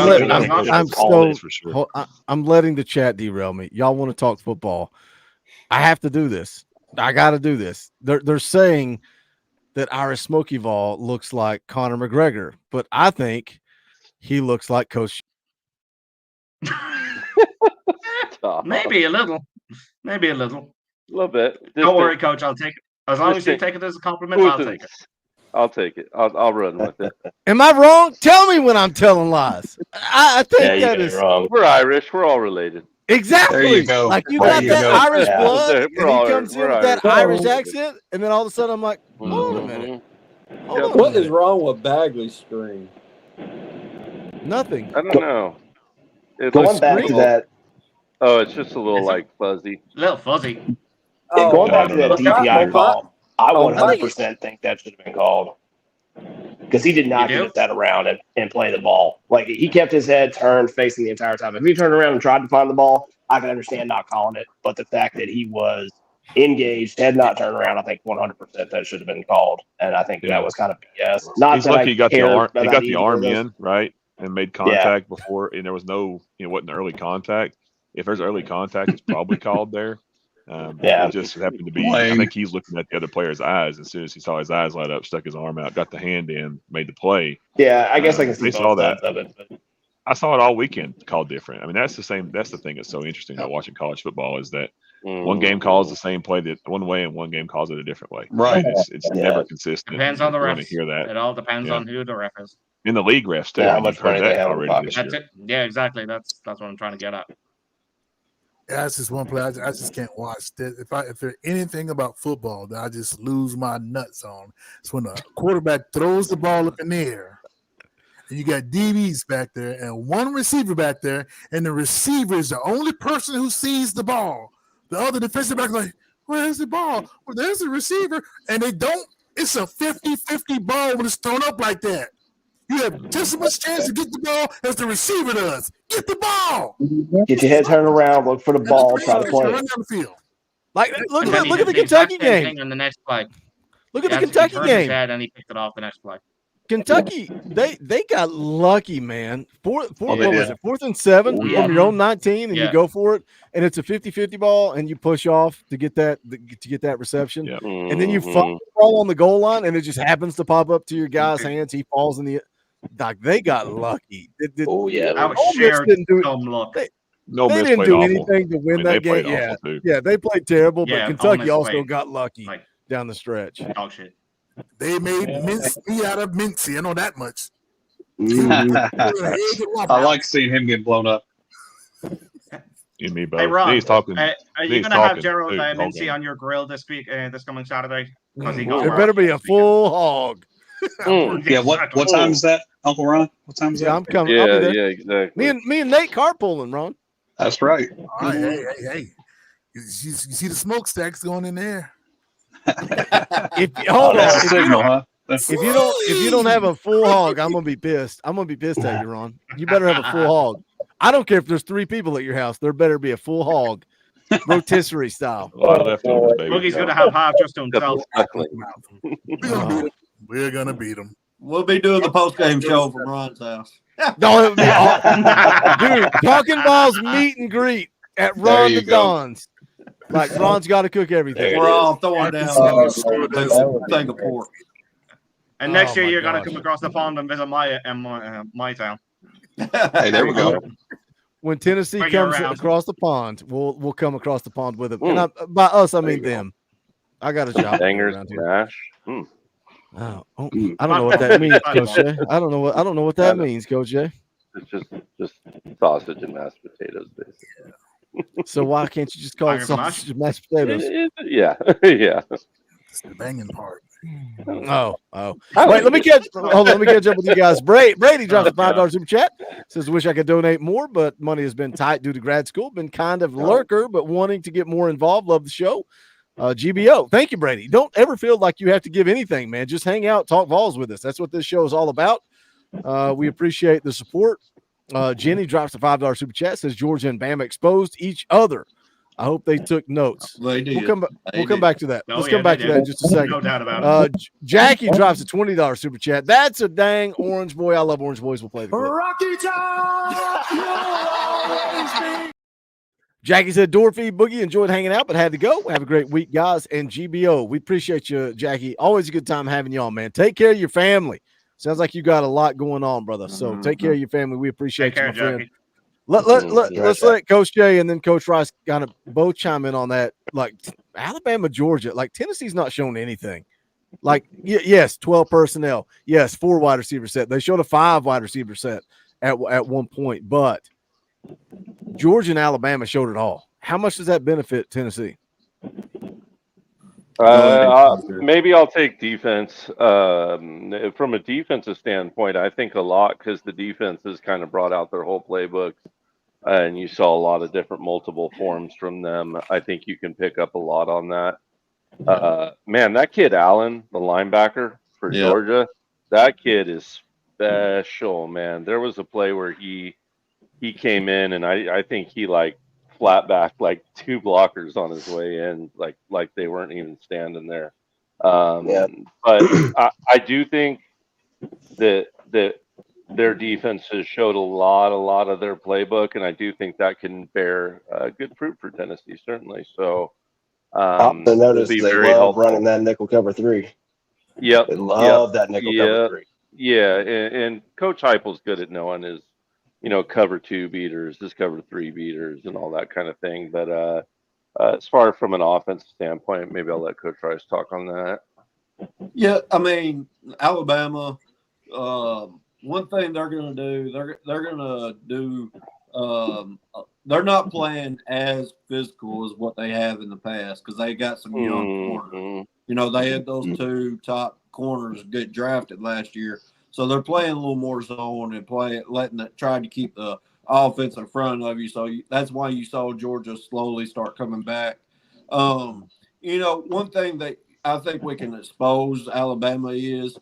letting the chat derail me. Y'all want to talk football? I have to do this. I got to do this. They're saying that Irish Smokey Vol looks like Conor McGregor, but I think he looks like Coach. Maybe a little. Maybe a little. A little bit. Don't worry, Coach. I'll take it. As long as you take it as a compliment, I'll take it. I'll take it. I'll run with it. Am I wrong? Tell me when I'm telling lies. I think that is wrong. We're Irish. We're all related. Exactly. There you go. Like you There got you that go. Irish Yeah. blood, We're and he all- comes in we're with that Irish. Irish accent, and then all of a sudden I'm like, hold on a minute. What is wrong with Bagley's screen? Nothing. I don't know. It's Going back to that. Oh, it's just a little fuzzy. A little fuzzy. Going back to that DPI call, I Oh, 100% think that should have been called. Because he did not get that around and play the ball. Like, he kept his head turned facing the entire time. If he turned around and tried to find the ball, I can understand not calling it. But the fact that he was engaged, head not turned around, I think 100% that should have been called. And I think that was kind of BS. Not He's that lucky I he got the care arm. He about got the either arm of those. in right and made contact before, and there was no, wasn't early contact. If there's early contact, it's probably called there. It just happened to be. I think he's looking at the other player's eyes. As soon as he saw his eyes light up, stuck his arm out, got the hand in, made the play. Yeah, I guess I can see they both saw that. sides of it. But I saw it all weekend called different. I mean, that's the same. That's the thing that's so interesting about watching college football is that one game calls the same play that one way, and one game calls it a different way. Right. It's never consistent. Depends on the You're gonna refs. hear that. It all depends on who the ref is. In the league refs too. Yeah, how and much you've heard money they that have in already pocket. this That's year. it. Yeah, exactly. That's what I'm trying to get at. Yeah, that's just one play I just can't watch. If there's anything about football that I just lose my nuts on, it's when a quarterback throws the ball up in the air, and you got DBs back there and one receiver back there, and the receiver is the only person who sees the ball. The other defensive back is like, where's the ball? Well, there's the receiver, and they don't. It's a 50-50 ball when it's thrown up like that. You have just as much chance to get the ball as the receiver does. Get the ball. get your head turned around, look for the ball, try to play Run it. down the field. Like look And then he at did the exact Kentucky same game. thing on the next play. Look at the He Kentucky turned his game. head and he picked it off the next play. Kentucky, they got lucky, man. What was did. it? 4th and 7 Oh, yeah. from your own 19, and Yeah. you go for it, and it's a 50-50 ball, and you push off to get that reception, and then you fall on the goal line, and it just happens to pop up to your guy's hands. He falls in the. Like they got lucky. yeah, that Ole was Miss shared didn't do dumb luck. No they Miss didn't played do awful. anything to win I mean, that they game. played Yeah, awful, too. yeah, they played terrible, Yeah, but Ole Kentucky Miss also played got lucky like down the stretch. dog shit. They made mincemeat out of mincy. I know that much. I like seeing him get blown up. You me both. Hey, Ron, He's talking. are you he's going to have talking, Gerald too, the whole Mincy game. on your grill this week, this coming Saturday? Because he got It better be a full hog. Yeah, what time is that, Uncle Ron? What time is Yeah, that? I'm coming. I'll be there. Yeah, exactly. Me and Nate carpooling, Ron. That's right. All right, hey. You see the smokestacks going in there. Hold on, That's a signal, huh? If you don't have a full hog, I'm gonna be pissed. I'm gonna be pissed at you, Ron. You better have a full hog. I don't care if there's 3 people at your house. There better be a full hog, rotisserie style. A lot of leftovers, baby. Boogie's gonna have half just to himself. We're gonna beat them. We'll be doing the post game show from Ron's house. No, it would be dude. Talking balls meet and greet at Ron the Don's. Like Ron's got to cook everything. We're all throwing down thing of pork. And next year you're gonna come across the pond and visit my town. Hey, there we go. When Tennessee Bring it comes around. across the pond, we'll come across the pond with them. And by us, I mean them. I got a job. Bangers around here. mash. Oh, I don't know what that means, Coach Jay. I don't know what that means, Coach Jay. It's just sausage and mashed potatoes, basically. So why can't you just call it sausage and mashed potatoes? Yeah, yeah. It's the banging part. Oh. Wait, let me catch up with you guys. Brady dropped a $5 super chat. Says, wish I could donate more, but money has been tight due to grad school. Been kind of lurker, but wanting to get more involved. Love the show. GBO. Thank you, Brady. Don't ever feel like you have to give anything, man. Just hang out, talk Vols with us. That's what this show is all about. We appreciate the support. Jenny drops a $5 super chat. Says Georgia and Bama exposed each other. I hope they took notes. They did. We'll come back to that. Oh, Let's yeah, come back they to did. that in just a second. No doubt about it. Jackie drops a $20 super chat. That's a dang orange boy. I love orange boys. We'll play the clip. Rocky Top! Jackie said, Dorothy, Boogie, enjoyed hanging out, but had to go. Have a great week, guys. And GBO, we appreciate you, Jackie. Always a good time having you on, man. Take care of your family. Sounds like you got a lot going on, brother. So take care of your family. We appreciate you, my friend. Let's let Coach Jay and then Coach Rice kind of both chime in on that. Like Alabama, Georgia, like Tennessee's not showing anything. Like, yes, 12 personnel. Yes, 4 wide receiver set. They showed a 5 wide receiver set at one point, but Georgia and Alabama showed it all. How much does that benefit Tennessee? Maybe I'll take defense. From a defensive standpoint, I think a lot because the defense has kind of brought out their whole playbook, and you saw a lot of different multiple forms from them. I think you can pick up a lot on that. Man, that kid Allen, the linebacker for Georgia, that kid is special, man. There was a play where he came in, and I think he flat back 2 blockers on his way in, like they weren't even standing there. But I do think that their defense has showed a lot of their playbook, and I do think that can bear good fruit for Tennessee, certainly. So also notice they love running that nickel cover 3. Yep, they love that nickel cover 3. Yeah, and Coach Heupel's good at knowing his cover 2 beaters, just cover 3 beaters, and all that kind of thing. But as far from an offensive standpoint, maybe I'll let Coach Rice talk on that. Yeah, I mean, Alabama. One thing they're going to do, they're going to do. They're not playing as physical as what they have in the past because they got some young corners. They had those 2 top corners get drafted last year. So they're playing a little more zone and trying to keep the offense in front of you. So that's why you saw Georgia slowly start coming back. One thing that I think we can expose Alabama is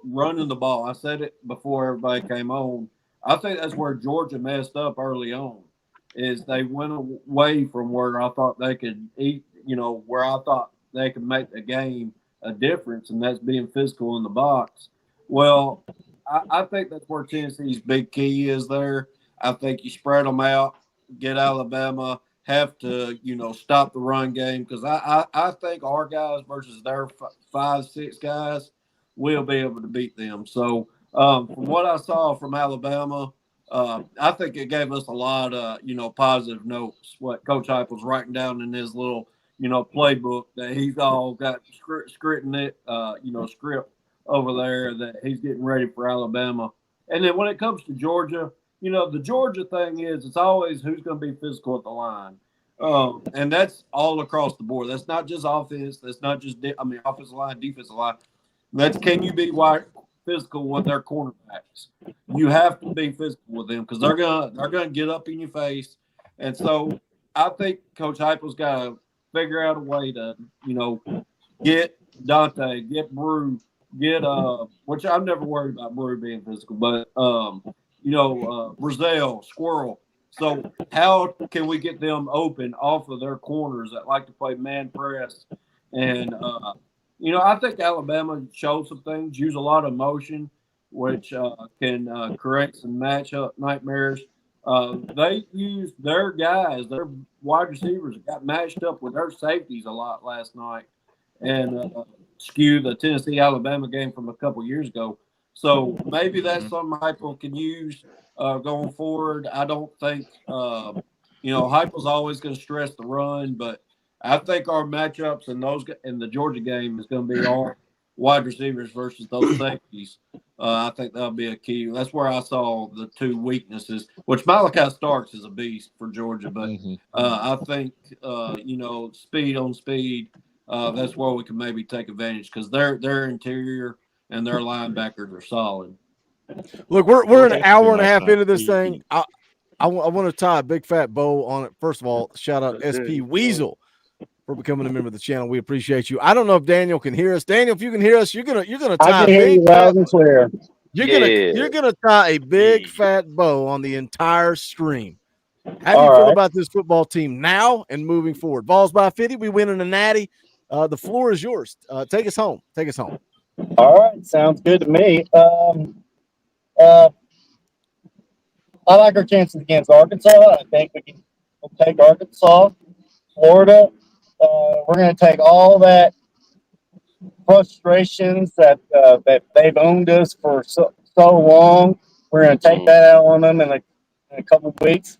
running the ball. I said it before everybody came on. I think that's where Georgia messed up early on. Is they went away from where I thought they could where I thought they could make the game a difference, and that's being physical in the box. Well, I think that's where Tennessee's big key is there. I think you spread them out, get Alabama, have to, stop the run game because I think our guys versus their 5-6 guys will be able to beat them. So from what I saw from Alabama, I think it gave us a lot of, positive notes, what Coach Heupel's writing down in his little, playbook that he's all got scripting it, script over there that he's getting ready for Alabama. And then when it comes to Georgia, the Georgia thing is it's always who's going to be physical at the line. And that's all across the board. That's not just offense. That's not just offensive line, defensive line. That's can you be physical with their cornerbacks? You have to be physical with them because they're gonna get up in your face. And so I think Coach Heupel's got to figure out a way to, get Dante, get Brew, get which I'm never worried about Brew being physical, but Brazil, Squirrel. So how can we get them open off of their corners that like to play man press? And I think Alabama showed some things, use a lot of motion, which can create some matchup nightmares. They used their guys, their wide receivers, got matched up with their safeties a lot last night, and skew the Tennessee-Alabama game from a couple years ago. So maybe that's something Heupel can use going forward. I don't think, Heupel's always going to stress the run, but I think our matchups in the Georgia game is going to be all wide receivers versus those safeties. I think that'll be a key. That's where I saw the two weaknesses, which Malachi Starks is a beast for Georgia, but I think, speed on speed, that's where we can maybe take advantage because their interior and their linebackers are solid. Look, we're an hour and a half into this thing. I want to tie a big fat bow on it. First of all, shout out SP Weasel for becoming a member of the channel. We appreciate you. I don't know if Daniel can hear us. Daniel, if you can hear us, you're gonna tie. I can hear you loud and clear. You're gonna tie a big fat bow on the entire stream. How do you feel about this football team now and moving forward? Vols by 50. We win in a natty. The floor is yours. Take us home. Take us home. All right, sounds good to me. I like our chances against Arkansas. I think we'll take Arkansas, Florida. We're going to take all that frustrations that they've owned us for so long. We're going to take that out on them in a couple of weeks.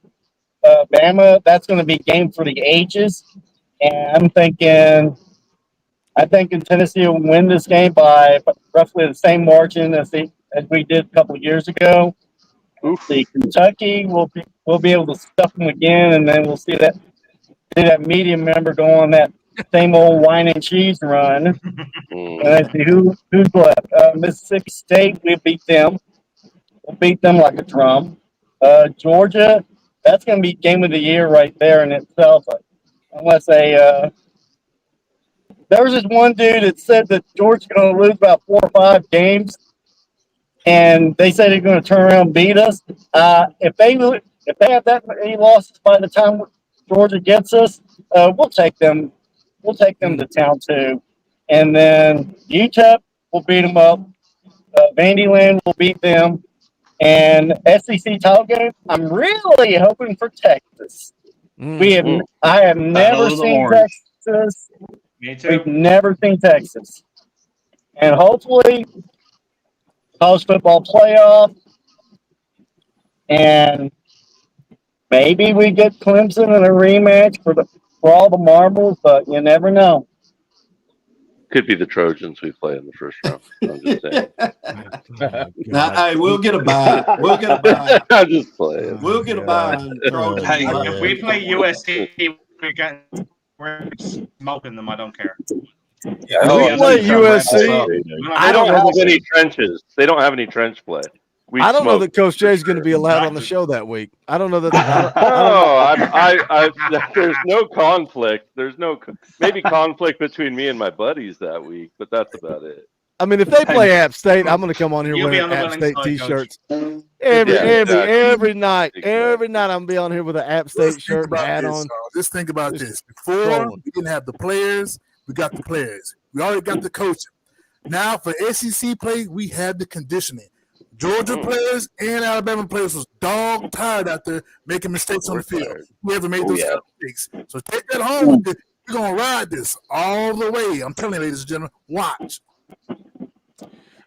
Bama, that's going to be game for the ages, and I think Tennessee will win this game by roughly the same margin as we did a couple of years ago. See Kentucky, we'll be able to stuff them again, and then we'll see that media member go on that same old wine and cheese run. And let's see who's left. Mississippi State, we beat them. We'll beat them like a drum. Georgia, that's going to be game of the year right there in itself, unless there was this one dude that said that Georgia's going to lose about 4 or 5 games, and they say they're going to turn around and beat us. If they have that many losses by the time Georgia gets us, we'll take them. We'll take them to town too, and then UTEP will beat them up. Vandyland will beat them, and SEC title game. I'm really hoping for Texas. I have never seen Texas. Me too. We've never seen Texas. And hopefully, college football playoff. And maybe we get Clemson in a rematch for all the marbles, but you never know. Could be the Trojans we play in the first round. I'm just saying. Hey, we'll get a bye. We'll get a bye. I'm just playing. We'll get a bye. Hey, if we play USC, we're smoking them. I don't care. We play USC. I don't have any trenches. They don't have any trench play. I don't know that Coach Jay is going to be allowed on the show that week. I don't know that. There's no conflict. There's no maybe conflict between me and my buddies that week, but that's about it. I mean, if they play App State, I'm going to come on here wearing App State T-shirts every night. Every night, I'm going to be on here with an App State shirt and hat on. Just think about this. Before, we didn't have the players. We got the players. We already got the coaching. Now, for SEC play, we have the conditioning. Georgia players and Alabama players was dog tired out there making mistakes on the field. We ever made those mistakes. So take that home. We're going to ride this all the way. I'm telling you, ladies and gentlemen, watch.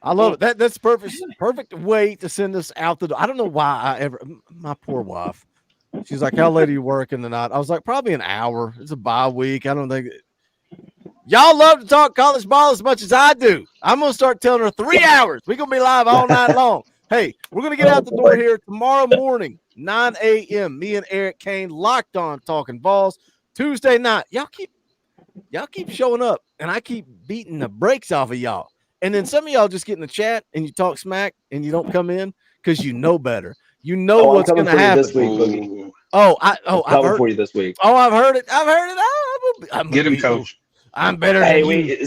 I love it. That's perfect way to send us out the door. I don't know why my poor wife. She's like, how late are you working tonight? I was like, probably an hour. It's a bye week. I don't think y'all love to talk college ball as much as I do. I'm going to start telling her 3 hours. We're going to be live all night long. Hey, we're going to get out the door here tomorrow morning, 9 a.m. Me and Eric Kane locked on Talkin VAWLS. Tuesday night. Y'all keep showing up, and I keep beating the brakes off of y'all. And then some of y'all just get in the chat and you talk smack and you don't come in because you know better. You know what's going to happen. This week, Boogie. I've heard for you this week. Oh, I've heard it. I'm Get him, coach. I'm better Hey, than you.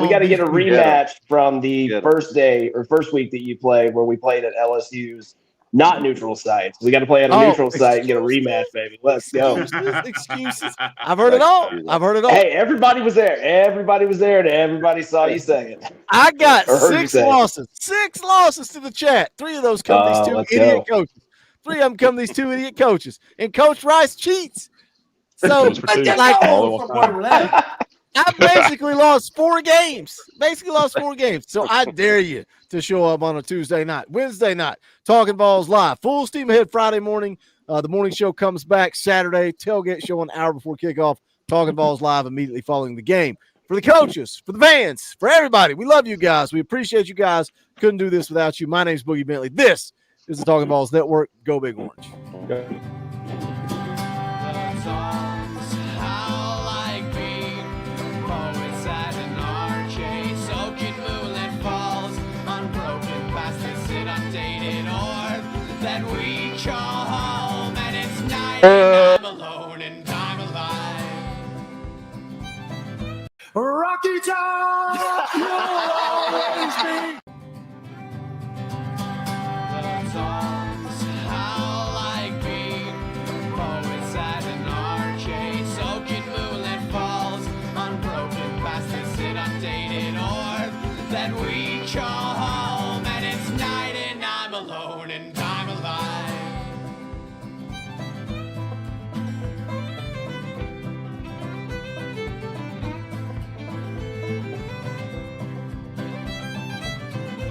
we got to get a rematch from the first week that you played, where we played at LSU's not neutral sites. We got to play at a neutral site and get a rematch, baby. Let's go. Excuses. I've heard it all. Hey, everybody was there. Everybody was there, and everybody saw you say it. I got Or heard you 6 say it. losses. 6 losses to the chat. 3 of those come these 2 let's idiot go. coaches. 3 of them come these 2 idiot coaches. And Coach Rice cheats. So, like, I basically lost 4 games. So I dare you to show up on a Tuesday night, Wednesday night, Talking Balls live, full steam ahead Friday morning. The morning show comes back Saturday, tailgate show an hour before kickoff, Talking Balls live immediately following the game. For the coaches, for the fans, for everybody, we love you guys. We appreciate you guys. Couldn't do this without you. My name's Boogie Bentley. This is the Talking Balls Network. Go Big Orange. I'm alone and I'm alive. Rocky Top, you'll always be